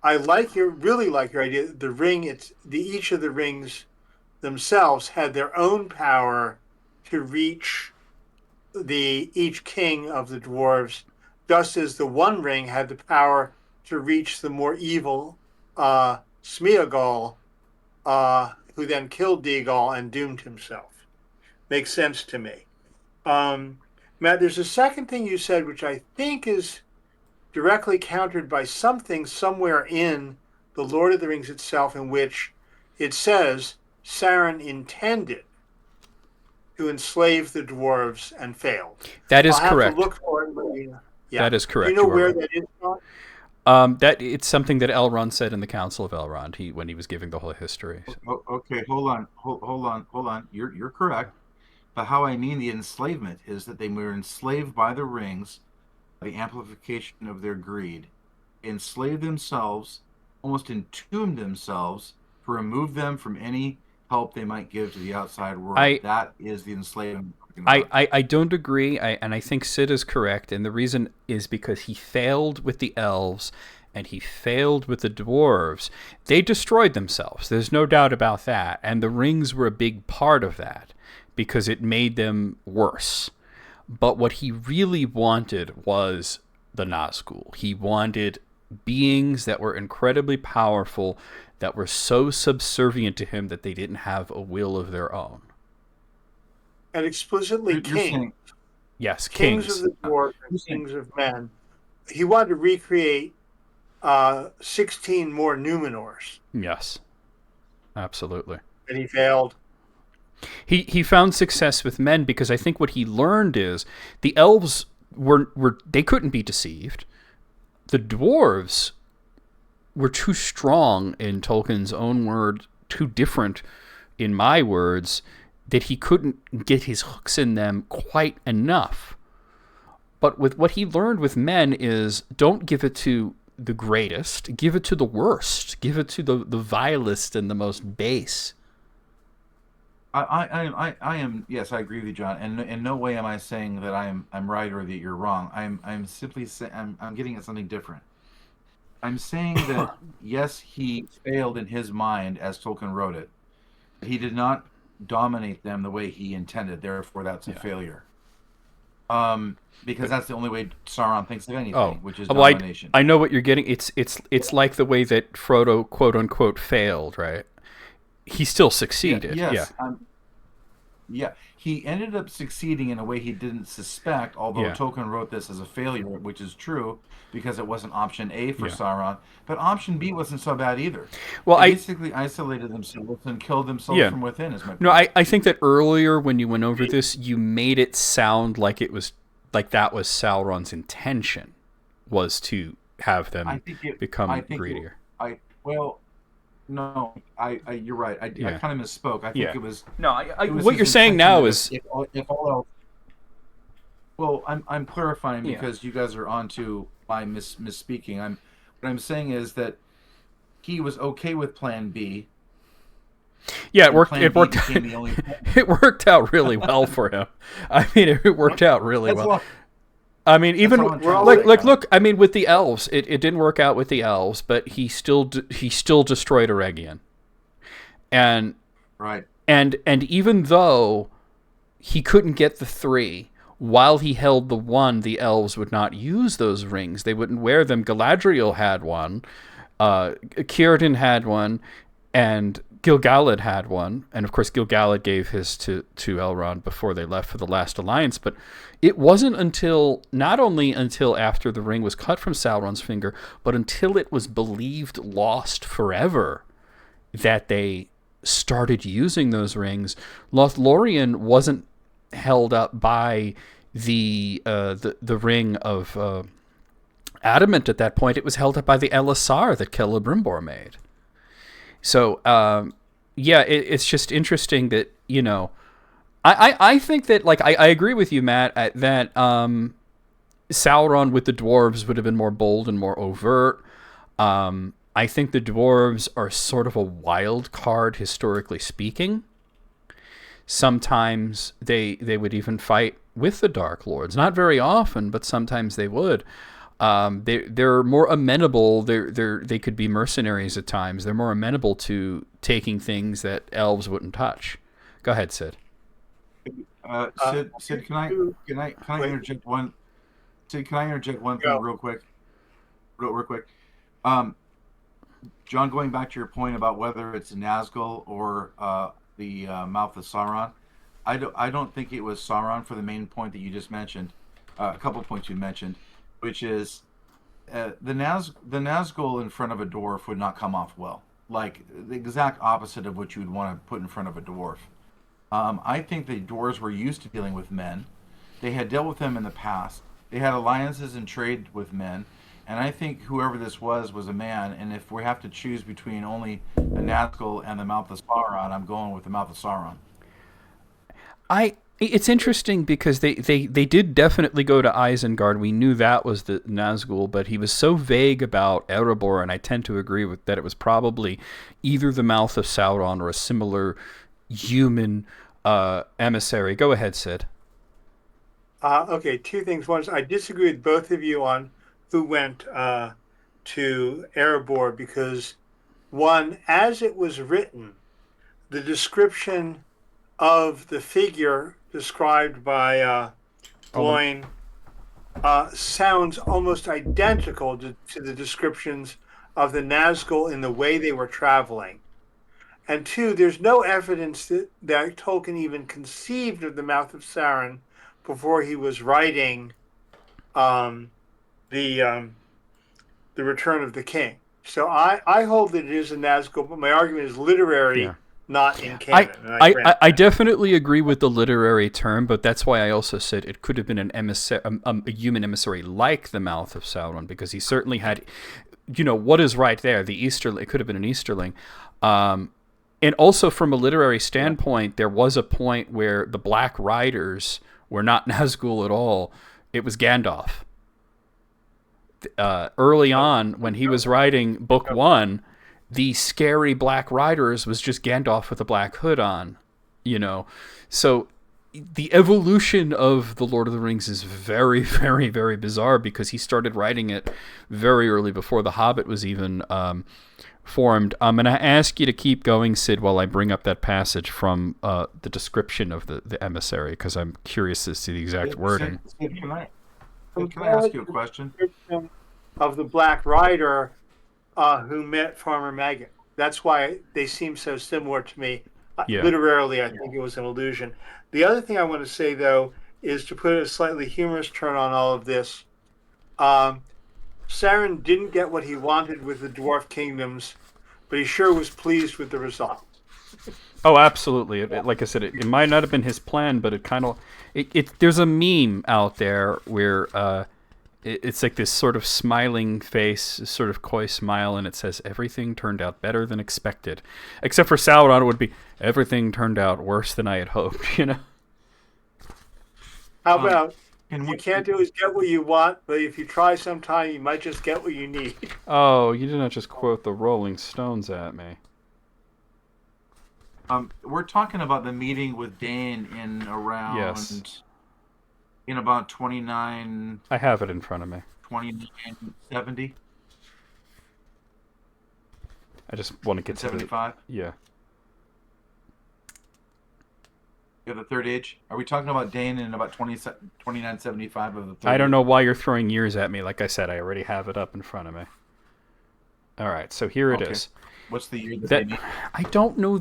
I really like your idea. The ring, each of the rings themselves had their own power to reach each king of the dwarves, just as the One Ring had the power to reach the more evil Smeagol, who then killed Deagol and doomed himself. Makes sense to me. Matt, there's a second thing you said, which I think is directly countered by something somewhere in the Lord of the Rings itself, in which it says Sauron intended to enslave the dwarves and failed. That is I'll correct. have to look for it. Yeah. That is correct. Do you know where that is, John? That it's something that Elrond said in the Council of Elrond when he was giving the whole history. So. Okay, hold on. You're correct. But how I mean the enslavement is that they were enslaved by the rings, the amplification of their greed, enslaved themselves, almost entombed themselves to remove them from any help they might give to the outside world. That is the enslavement. I don't agree, and I think Sid is correct, and the reason is because he failed with the elves and he failed with the dwarves. They destroyed themselves. There's no doubt about that, and the rings were a big part of that because it made them worse. But what he really wanted was the Nazgul. He wanted beings that were incredibly powerful, that were so subservient to him that they didn't have a will of their own. And explicitly kings. Yes, kings of the dwarves and kings of men. He wanted to recreate 16 more Numenors. Yes, absolutely. And he failed. He found success with men because I think what he learned is the elves they couldn't be deceived. The dwarves were too strong, in Tolkien's own word, too different in my words, that he couldn't get his hooks in them quite enough. But with what he learned with men is, don't give it to the greatest, give it to the worst, give it to the vilest and the most base. I am, yes, I agree with you, John. And in no way am I saying that I'm right or that you're wrong. I'm simply saying I'm getting at something different. I'm saying that yes, he failed in his mind as Tolkien wrote it. He did not dominate them the way he intended. Therefore, that's a failure. Because that's the only way Sauron thinks of anything, which is domination. I know what you're getting. It's like the way that Frodo, quote unquote, failed, right? He still succeeded. Yeah. He ended up succeeding in a way he didn't suspect, although Tolkien wrote this as a failure, which is true, because it wasn't option A for Sauron. But option B wasn't so bad either. Well, they basically isolated themselves and killed themselves from within, is my point. No, I think that earlier when you went over this, you made it sound like it was like that was Sauron's intention, was to have them become greedier. No, you're right. I kind of misspoke. I think it was. No, what you're saying now is. If all else, well, I'm clarifying because you guys are onto my misspeaking. What I'm saying is that he was okay with Plan B. Yeah, it worked. It worked out really well for him. I mean, it worked out really well. I mean, even look. I mean, with the elves, it didn't work out with the elves, but he still destroyed Eregion, and even though he couldn't get the 3, while he held the 1, the elves would not use those rings. They wouldn't wear them. Galadriel had one, Círdan had one, and Gil-galad had one, and of course Gil-galad gave his to Elrond before they left for the Last Alliance, but it wasn't not only until after the ring was cut from Sauron's finger, but until it was believed lost forever that they started using those rings. Lothlorien wasn't held up by the ring of adamant at that point. It was held up by the Elisar that Celebrimbor made. So, it's just interesting that, I think that, like, I agree with you, Matt, that Sauron with the dwarves would have been more bold and more overt. I think the dwarves are sort of a wild card, historically speaking. Sometimes they would even fight with the Dark Lords. Not very often, but sometimes they would. They're more amenable. They could be mercenaries at times. They're more amenable to taking things that elves wouldn't touch. Go ahead, Sid. Sid, can I interject one? Sid, can I interject one thing real quick? Real quick. John, going back to your point about whether it's Nazgul or the mouth of Sauron, I don't think it was Sauron for the main point that you just mentioned. A couple points you mentioned, which is the Nazgul in front of a dwarf would not come off well. Like the exact opposite of what you would want to put in front of a dwarf. I think the dwarves were used to dealing with men. They had dealt with them in the past. They had alliances and trade with men. And I think whoever this was a man. And if we have to choose between only the Nazgul and the mouth of Sauron, I'm going with the mouth of Sauron. It's interesting because they did definitely go to Isengard. We knew that was the Nazgul, but he was so vague about Erebor, and I tend to agree with that. It was probably either the mouth of Sauron or a similar human emissary. Go ahead, Sid. Okay, two things. One is I disagree with both of you on who went to Erebor because, one, as it was written, the description of the figure described by Gloin sounds almost identical to the descriptions of the Nazgul in the way they were traveling. And two, there's no evidence that Tolkien even conceived of the mouth of Sauron before he was writing the Return of the King. So I hold that it is a Nazgul, but my argument is literary. Yeah. Not in canon. I definitely agree with the literary term, but that's why I also said it could have been an emissary, a human emissary like the mouth of Sauron, because he certainly had, what is right there? The Easterling. It could have been an Easterling. And also from a literary standpoint, there was a point where the Black Riders were not Nazgul at all. It was Gandalf. Early on, when he was writing Book 1, the scary Black Riders was just Gandalf with a black hood on, So the evolution of The Lord of the Rings is very, very, very bizarre because he started writing it very early before The Hobbit was even formed. I'm going to ask you to keep going, Sid, while I bring up that passage from the description of the emissary, because I'm curious as to the exact wording. Sid, can I ask you a question? Of the Black Rider who met Farmer Maggot. That's why they seem so similar to me. Literarily, I think it was an illusion. The other thing I want to say, though, is to put a slightly humorous turn on all of this. Sauron didn't get what he wanted with the dwarf kingdoms, but he sure was pleased with the result. Oh, absolutely. Like I said, it might not have been his plan, but it kind of... There's a meme out there where... it's like this sort of smiling face, sort of coy smile, and it says, everything turned out better than expected. Except for Sauron, it would be, everything turned out worse than I had hoped, How about, you can't always get what you want, but if you try sometime, you might just get what you need. Oh, you did not just quote the Rolling Stones at me. We're talking about the meeting with Dane in around... Yes. In about 29... I have it in front of me. 2970. I just want to get 75? Yeah. You have the Third Age? Are we talking about Dane in about 2975 of the Third I don't know why you're throwing years at me. Like I said, I already have it up in front of me. All right, so here it is. What's the year that they made? I don't know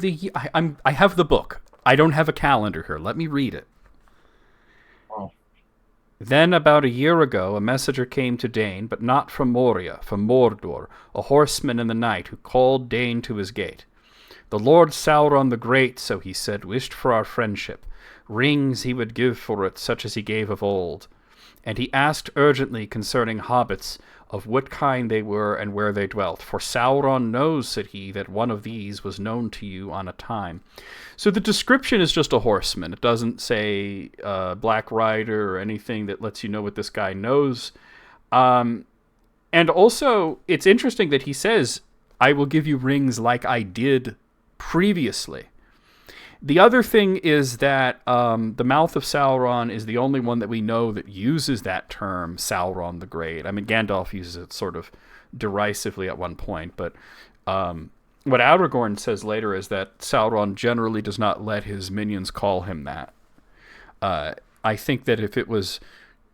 I have the book. I don't have a calendar here. Let me read it. Oh. Then about a year ago, a messenger came to Dane, but not from Moria, from Mordor, a horseman in the night, who called Dane to his gate. The Lord Sauron the Great, so he said, wished for our friendship. Rings he would give for it, such as he gave of old. And he asked urgently concerning hobbits, of what kind they were and where they dwelt. For Sauron knows, said he, that one of these was known to you on a time. So the description is just a horseman. It doesn't say Black Rider or anything that lets you know what this guy knows. And also, it's interesting that he says, I will give you rings like I did previously. The other thing is that the Mouth of Sauron is the only one that we know that uses that term, Sauron the Great. I mean, Gandalf uses it sort of derisively at one point, but what Aragorn says later is that Sauron generally does not let his minions call him that. I think that if it was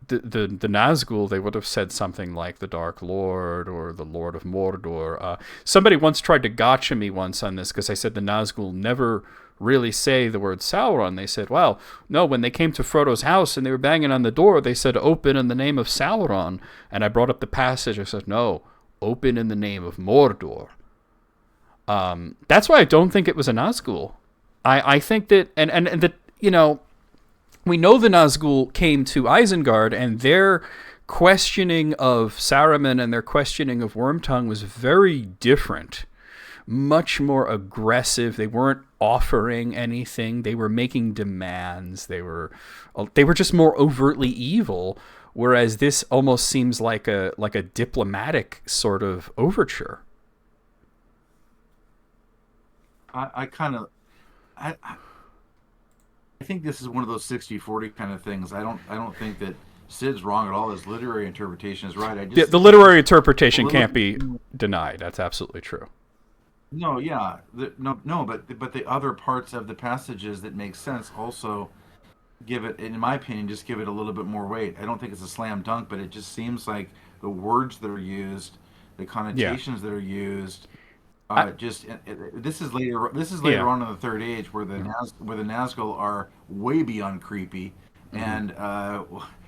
the Nazgul, they would have said something like the Dark Lord or the Lord of Mordor. Somebody once tried to gotcha me once on this because I said the Nazgul never really say the word Sauron. They said, well, no, when they came to Frodo's house and they were banging on the door, they said, open in the name of Sauron. And I brought up the passage. I said, no, open in the name of Mordor. That's why I don't think it was a Nazgul. I think that, and that, you know, we know the Nazgul came to Isengard, and their questioning of Saruman and their questioning of Wormtongue was very different. Much more aggressive. They weren't offering anything. They were making demands. They were just more overtly evil. Whereas this almost seems like a diplomatic sort of overture. I think this is one of those 60-40 kind of things. I don't think that Sid's wrong at all. His literary interpretation is right. The literary interpretation can't be denied. That's absolutely true. No, yeah, but the other parts of the passages that make sense also give it, in my opinion, just give it a little bit more weight. I don't think it's a slam dunk, but it just seems like the words that are used, the connotations that are used, this is later on in the Third Age where the Nazgul are way beyond creepy, and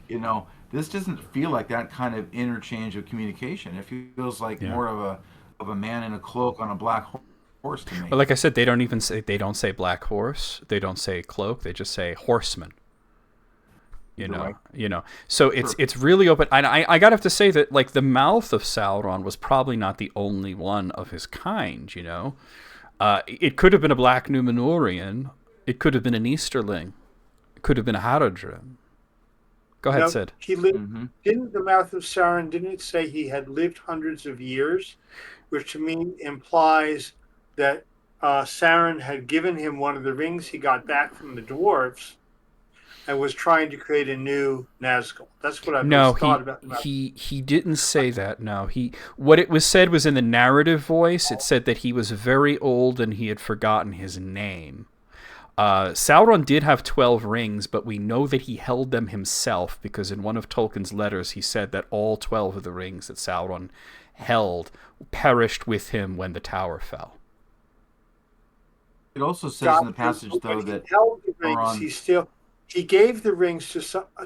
you know, this doesn't feel like that kind of interchange of communication. It feels like more of a man in a cloak on a black horse to me. But like I said, they don't say black horse. They don't say cloak. They just say horseman. You know. So it's really open. And I gotta have to say that like the Mouth of Sauron was probably not the only one of his kind. You know, it could have been a black Númenórean. It could have been an Easterling. It could have been a Haradrim. Go ahead, Sid. He lived. Didn't the Mouth of Sauron? Didn't it say he had lived hundreds of years, which to me implies that Sauron had given him one of the rings he got back from the dwarves, and was trying to create a new Nazgul. That's what I've thought about. He didn't say that. No, what it was said was in the narrative voice. It said that he was very old and he had forgotten his name. Sauron did have 12 rings, but we know that he held them himself because in one of Tolkien's letters he said that all 12 of the rings that Sauron held perished with him when the tower fell. It also says in the passage, though, that he held the rings, he gave the rings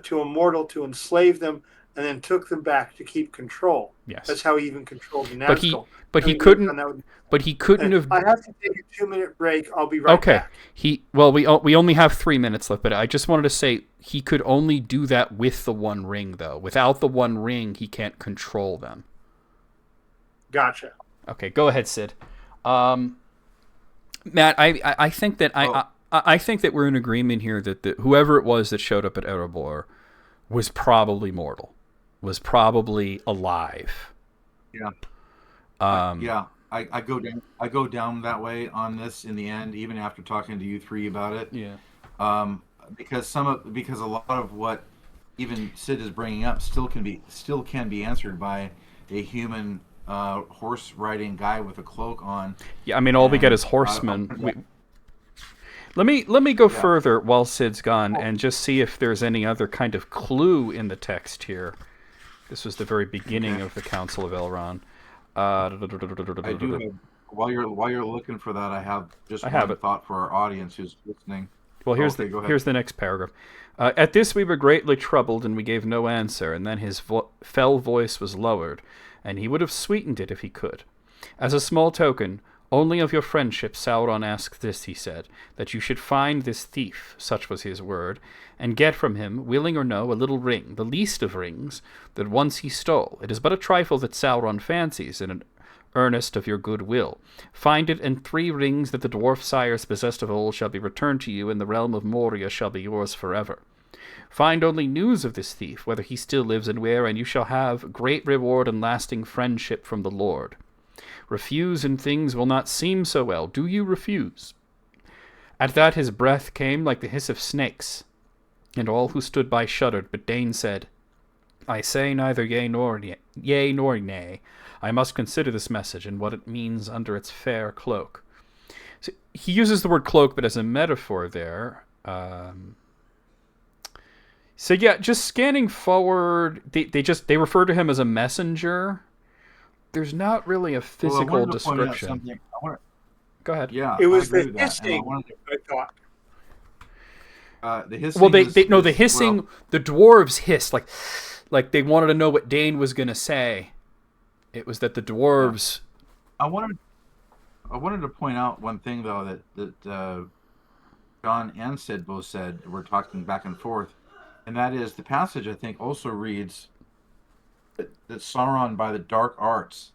to a mortal to enslave them, and then took them back to keep control. Yes, that's how he even controlled the Nazgul. But he couldn't have. I have to take a 2-minute break. I'll be right back. We only have 3 minutes left, but I just wanted to say he could only do that with the one ring, though. Without the one ring, he can't control them. Gotcha. Okay, go ahead, Sid. Matt, I think that I think that we're in agreement here that whoever it was that showed up at Erebor was probably mortal, was probably alive. Yeah. I go down that way on this in the end, even after talking to you three about it. Yeah. Because a lot of what even Sid is bringing up still can be answered by a human horse riding guy with a cloak on. Yeah, I mean, all we get is horsemen. Let me go further while Sid's gone and just see if there's any other kind of clue in the text here. This was the very beginning of the Council of Elrond. I do have while you're looking for that, I have just I have one it. thought for our audience who's listening. Well, Okay, go ahead. here's the next paragraph. At this we were greatly troubled, and we gave no answer. And then his fell voice was lowered, and he would have sweetened it if he could. As a small token, only of your friendship, Sauron asked this, he said, that you should find this thief, such was his word, and get from him, willing or no, a little ring, the least of rings, that once he stole. It is but a trifle that Sauron fancies, in an earnest of your good will. Find it, and 3 rings that the dwarf sires possessed of old shall be returned to you, and the realm of Moria shall be yours forever. Find only news of this thief, whether he still lives and where, and you shall have great reward and lasting friendship from the Lord. Refuse, and things will not seem so well. Do you refuse? At that his breath came like the hiss of snakes, and all who stood by shuddered, but Dane said, I say neither yea nor nay. I must consider this message and what it means under its fair cloak. So he uses the word cloak, but as a metaphor there. So yeah, just scanning forward, they refer to him as a messenger. There's not really a physical description. Go ahead. Yeah, It was I agree the with that. hissing, I thought. The hissing. Well, the hissing. Well, the dwarves hissed like they wanted to know what Dane was going to say. It was that the dwarves. I wanted to point out one thing though that John and Sid both said. We're talking back and forth, and that is the passage. I think also reads that Sauron, by the dark arts,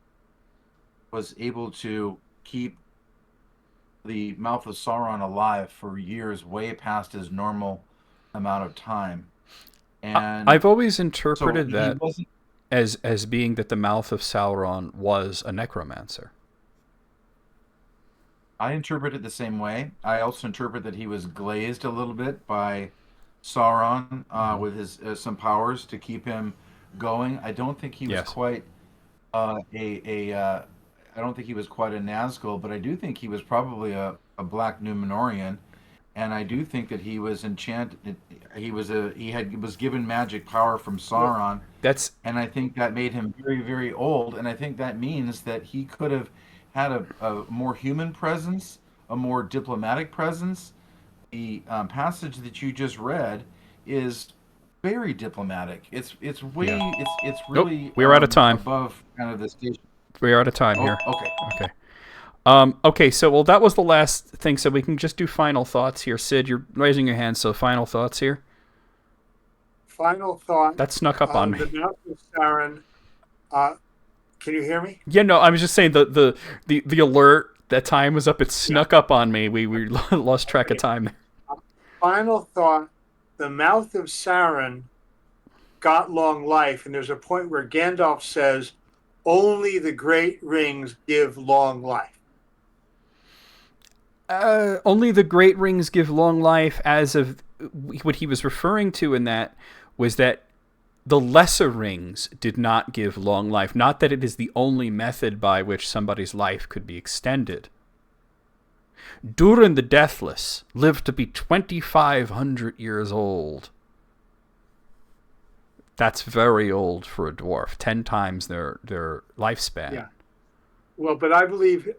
was able to keep the mouth of Sauron alive for years, way past his normal amount of time. And I've always interpreted so that as being that the mouth of Sauron was a necromancer. I interpret it the same way. I also interpret that he was glazed a little bit by Sauron with his some powers to keep him going. I don't think he was quite I don't think he was quite a Nazgul, but I do think he was probably a black Númenórean, and I do think that he was enchanted. He was given magic power from Sauron. And I think that made him very, very old. And I think that means that he could have had a more human presence, a more diplomatic presence. The passage that you just read is very diplomatic. It's really we're out of time. Above kind of the station. We're out of time here. Okay. Okay, so that was the last thing, so we can just do final thoughts here. Sid, you're raising your hand, so final thoughts here. Final thought. That snuck up on me. The mouth of Sauron. Can you hear me? Yeah, no, I was just saying the alert, that time was up, it snuck up on me. We lost track of time there. Final thought. The mouth of Sauron got long life, and there's a point where Gandalf says, only the great rings give long life. Only the great rings give long life, as of what he was referring to in that was that the lesser rings did not give long life. Not that it is the only method by which somebody's life could be extended. Durin the Deathless lived to be 2,500 years old. That's very old for a dwarf. 10 times their lifespan. Yeah. Well, but I believe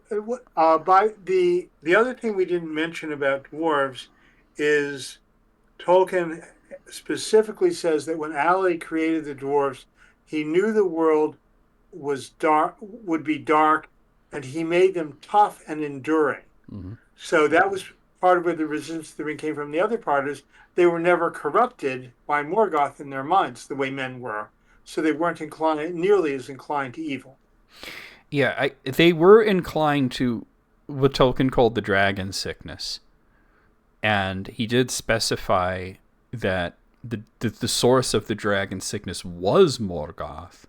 by the other thing we didn't mention about dwarves is Tolkien specifically says that when Ali created the dwarves, he knew the world was dark, would be dark, and he made them tough and enduring. Mm-hmm. So that was part of where the resistance to the ring came from. The other part is they were never corrupted by Morgoth in their minds the way men were. So they weren't nearly as inclined to evil. Yeah, they were inclined to what Tolkien called the dragon sickness. And he did specify that the source of the dragon sickness was Morgoth,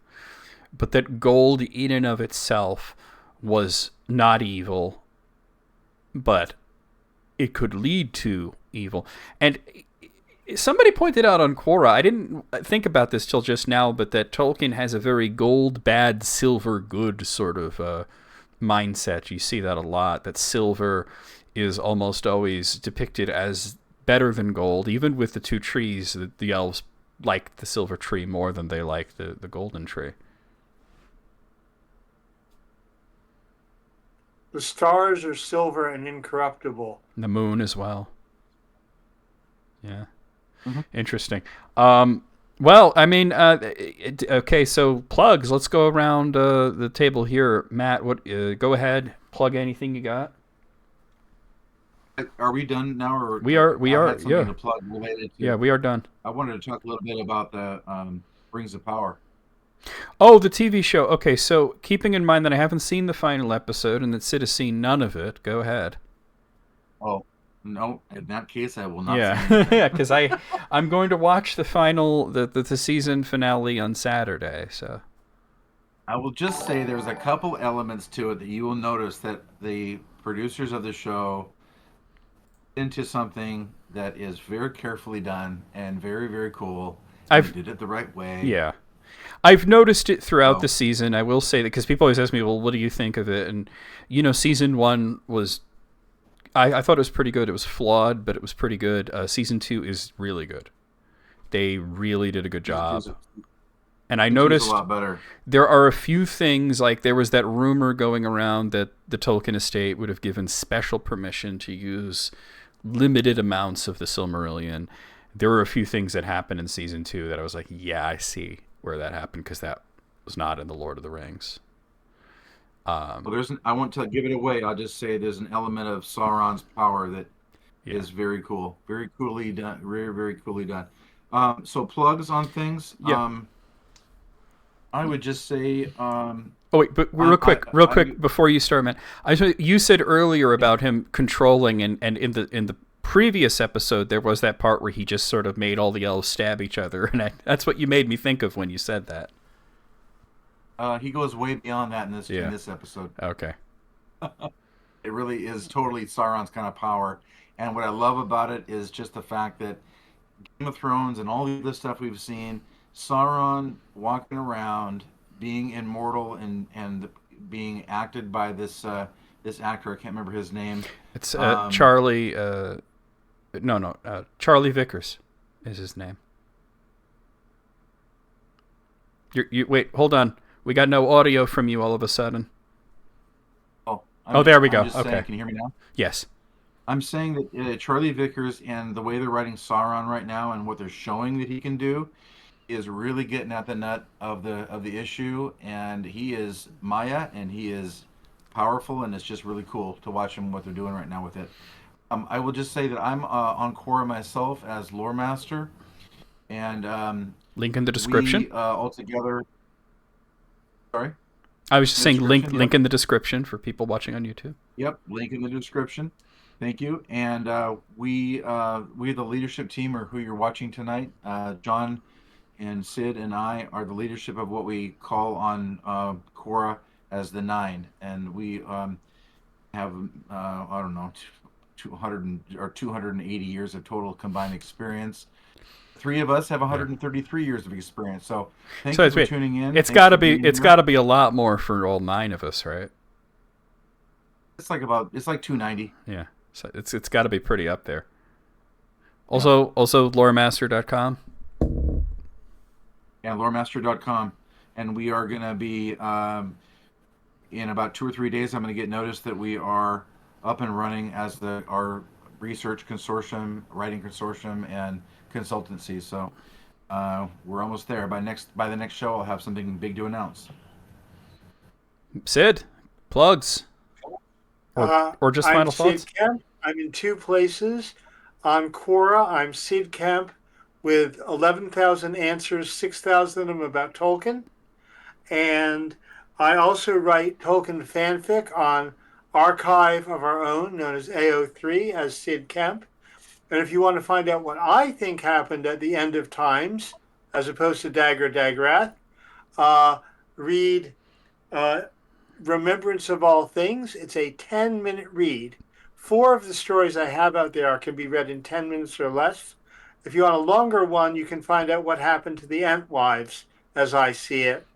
but that gold in and of itself was not evil, but it could lead to evil. And somebody pointed out on Quora, I didn't think about this till just now, but that Tolkien has a very gold bad, silver good sort of mindset. You see that a lot, that silver is almost always depicted as better than gold, even with the two trees. The elves like the silver tree more than they like the golden tree. The stars are silver and incorruptible. The moon as well. Yeah. Mm-hmm. Interesting. Well, I mean, okay, so plugs. Let's go around the table here. Matt, what? Go ahead. Plug anything you got. Are we done now, or We are. I had something Yeah. to plug related to? Yeah, we are done. I wanted to talk a little bit about the Rings of Power. Oh, the TV show. Okay, so keeping in mind that I haven't seen the final episode and that Sid has seen none of it, go ahead. Oh no! In that case, I will not. Say Yeah, anything. yeah, because I'm going to watch the final the season finale on Saturday. So I will just say there's a couple elements to it that you will notice that the producers of the show into something that is very carefully done and very, very cool. They did it the right way. Yeah. I've noticed it throughout Oh. the season. I will say that because people always ask me, well, what do you think of it? And, season 1 was, I thought it was pretty good. It was flawed, but it was pretty good. Season 2 is really good. They really did a good job. And I noticed a lot better. There are a few things, like there was that rumor going around that the Tolkien estate would have given special permission to use limited amounts of the Silmarillion. There were a few things that happened in season 2 that I was like, yeah, I see where that happened, because that was not in the Lord of the Rings. Well, I want to give it away. I'll just say there's an element of Sauron's power that is very cool, very coolly done, very, very coolly done. So plugs on things. Yeah. I would just say. Oh wait, but real quick, before you start, man. You said earlier about him controlling, and in the previous episode there was that part where he just sort of made all the elves stab each other, and that's what you made me think of when you said that. He goes way beyond that in this episode. Okay. It really is totally Sauron's kind of power, and what I love about it is just the fact that Game of Thrones and all the other stuff we've seen, Sauron walking around, being immortal and being acted by this actor. I can't remember his name. It's Charlie. Charlie Vickers is his name. You wait. Hold on. We got no audio from you all of a sudden. There we go. Okay. Saying, can you hear me now? Yes. I'm saying that Charlie Vickers and the way they're writing Sauron right now and what they're showing that he can do is really getting at the nut of the issue, and he is Maya, and he is powerful, and it's just really cool to watch him, what they're doing right now with it. I will just say that I'm on Quora myself as Lore Master, and link in the description. We all together. Sorry. I was just saying link in the description for people watching on YouTube. Yep, link in the description. Thank you. And we the leadership team, or who you're watching tonight, John and Sid and I are the leadership of what we call on Quora as the Nine, and we have I don't know 200 or 280 years of total combined experience. 3 of us have 133 years of experience. So thank you for tuning in. It's got to be a lot more for all 9 of us, right? It's like 290. Yeah, so it's got to be pretty up there. Also loremaster.com. Yeah, loremaster.com, and we are going to be in about 2 or 3 days. I'm going to get notice that we are up and running as our research consortium, writing consortium, and consultancy. So we're almost there. By the next show, I'll have something big to announce. Sid, plugs, or just final thoughts. Sid Kemp. I'm in 2 places. On Quora, I'm Sid Kemp with 11,000 answers, 6,000 of them about Tolkien. And I also write Tolkien fanfic on Archive of Our Own, known as AO3, as Sid Kemp. And if you want to find out what I think happened at the end of times, as opposed to Dagor Dagorath, read Remembrance of All Things. It's a 10-minute read. 4 of the stories I have out there can be read in 10 minutes or less. If you want a longer one, you can find out what happened to the Entwives, as I see it.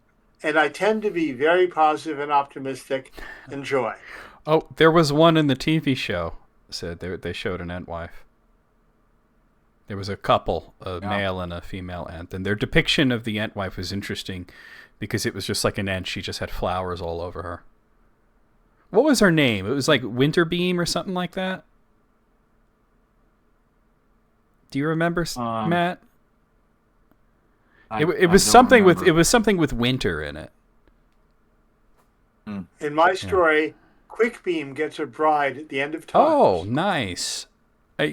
And I tend to be very positive and optimistic. Enjoy. Oh, there was one in the TV show. Said they showed an Entwife. There was a couple, a male and a female Ent, and their depiction of the Entwife was interesting because it was just like an Ent. She just had flowers all over her. What was her name? It was like Winterbeam or something like that. Do you remember, Matt? It was something with winter in it. In my story, Quickbeam gets a bride at the end of time. Oh, nice. So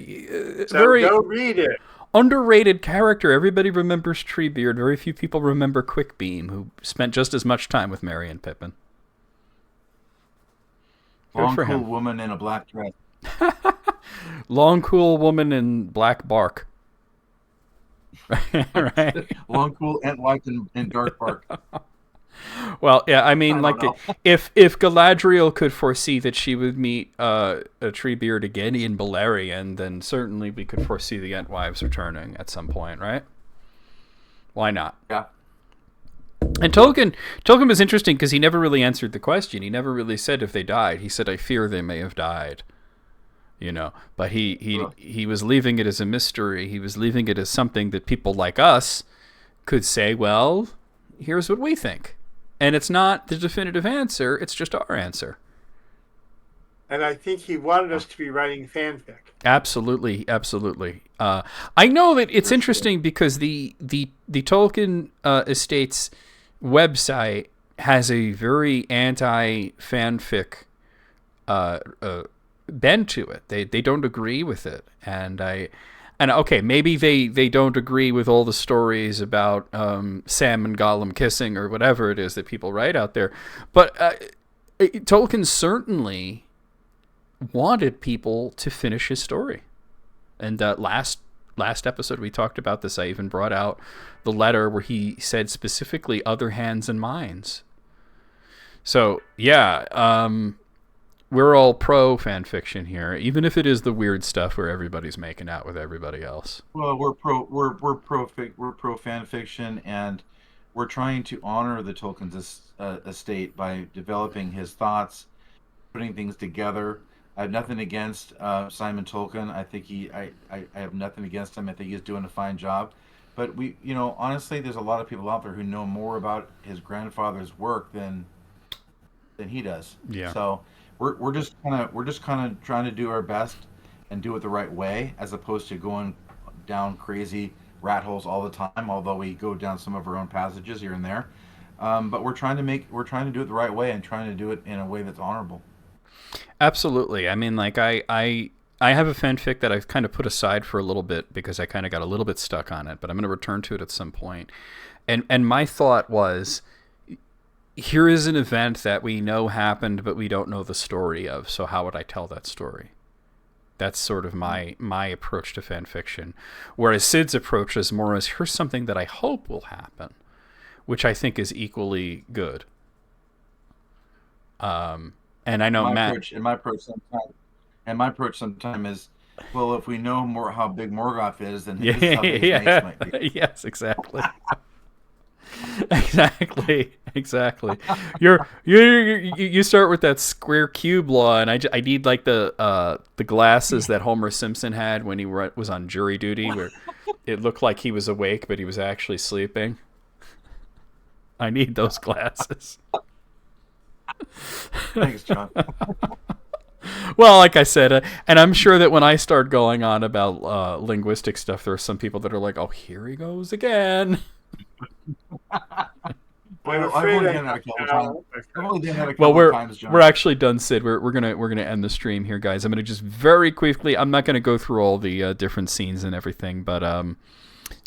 go read it. Underrated character. Everybody remembers Treebeard. Very few people remember Quickbeam, who spent just as much time with Merry and Pippin. Long, cool woman in a black dress. Long, cool woman in black bark. Right? Long, cool Entlife in dark bark. Well, yeah, I mean, if Galadriel could foresee that she would meet a Treebeard again in Beleriand, then certainly we could foresee the Entwives returning at some point, right? Why not? Yeah. And Tolkien was interesting because he never really answered the question. He never really said if they died. He said, "I fear they may have died." But he was leaving it as a mystery. He was leaving it as something that people like us could say, well, here's what we think. And it's not the definitive answer. It's just our answer. And I think he wanted us to be writing fanfic. Absolutely, absolutely. I know that it's interesting because the Tolkien Estate's website has a very anti-fanfic bend to it. They don't agree with it, and okay, maybe they don't agree with all the stories about Sam and Gollum kissing or whatever it is that people write out there, but Tolkien certainly wanted people to finish his story. And last episode we talked about this. I even brought out the letter where he said specifically other hands and minds. So yeah, we're all pro fan fiction here, even if it is the weird stuff where everybody's making out with everybody else. Well, we're pro fan fiction, and we're trying to honor the Tolkien's estate by developing his thoughts, putting things together. I have nothing against Simon Tolkien. I think I have nothing against him. I think he's doing a fine job. But honestly, there's a lot of people out there who know more about his grandfather's work than he does. Yeah. So we're just kind of trying to do our best and do it the right way, as opposed to going down crazy rat holes all the time. Although we go down some of our own passages here and there, but we're trying to do it the right way and trying to do it in a way that's honorable. Absolutely. I mean, like I have a fanfic that I've kind of put aside for a little bit because I kind of got a little bit stuck on it, but I'm going to return to it at some point. And my thought was, here is an event that we know happened, but we don't know the story of. So how would I tell that story? That's sort of my approach to fan fiction. Whereas Sid's approach is more as, here's something that I hope will happen, which I think is equally good. And I know Matt. My approach sometimes is, well, if we know more how big Morgoth is, then his snakes might be. Yes, exactly. Exactly. You start with that square cube law, and I need like the glasses that Homer Simpson had when he was on jury duty, where it looked like he was awake but he was actually sleeping. I need those glasses. Thanks, John. Well, like I said, and I'm sure that when I start going on about linguistic stuff, there are some people that are like, "Oh, here he goes again." I've only done that a couple times, John. We're actually done, Sid. We're gonna end the stream here, guys. I'm gonna just very quickly. I'm not gonna go through all the different scenes and everything, but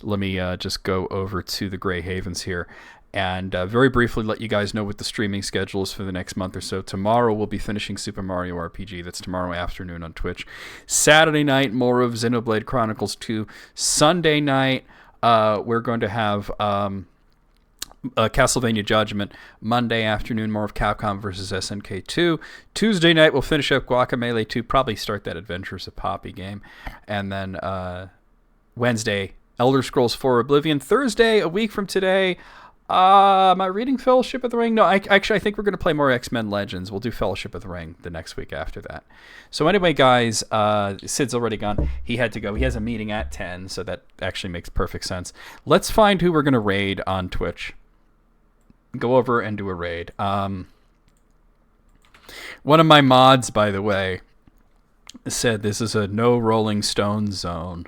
let me just go over to the Grey Havens here. And very briefly let you guys know what the streaming schedule is for the next month or so. Tomorrow we'll be finishing Super Mario RPG. That's tomorrow afternoon on Twitch. Saturday night, more of Xenoblade Chronicles 2. Sunday night, we're going to have Castlevania Judgment. Monday afternoon, more of Capcom vs. SNK 2. Tuesday night, we'll finish up Guacamelee 2. Probably start that Adventures of Poppy game. And then Wednesday, Elder Scrolls 4 Oblivion. Thursday, a week from today... am I reading Fellowship of the Ring? No, I think we're going to play more X-Men Legends. We'll do Fellowship of the Ring the next week after that. So anyway, guys, Sid's already gone. He had to go. He has a meeting at 10, so that actually makes perfect sense. Let's find who we're going to raid on Twitch. Go over and do a raid. One of my mods, by the way, said this is a no Rolling Stones zone,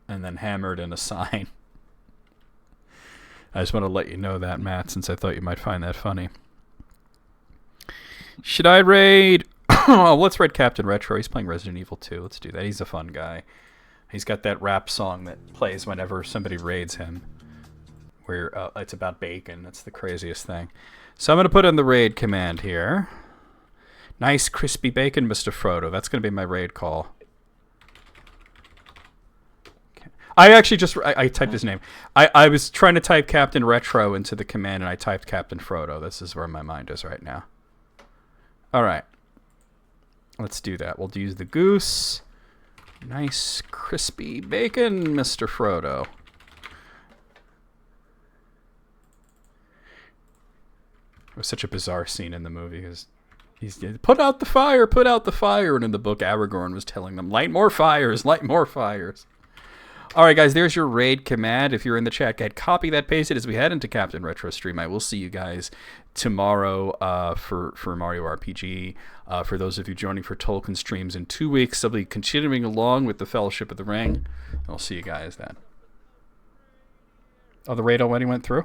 and then hammered in a sign. I just want to let you know that, Matt, since I thought you might find that funny. Should I raid? Oh, let's raid Captain Retro. He's playing Resident Evil 2. Let's do that. He's a fun guy. He's got that rap song that plays whenever somebody raids him, where it's about bacon. That's the craziest thing. So I'm going to put in the raid command here. Nice crispy bacon, Mr. Frodo. That's going to be my raid call. Okay. I actually just I typed his name. I was trying to type Captain Retro into the command, and I typed Captain Frodo. This is where my mind is right now. All right. Let's do that. We'll use the goose. Nice crispy bacon, Mr. Frodo. It was such a bizarre scene in the movie. He's put out the fire, and in the book, Aragorn was telling them, light more fires. All right, guys, there's your raid command. If you're in the chat, copy that, paste it as we head into Captain Retro Stream. I will see you guys tomorrow for Mario RPG. For those of you joining for Tolkien streams in 2 weeks, I'll be continuing along with the Fellowship of the Ring. I'll see you guys then. Oh, the raid already went through?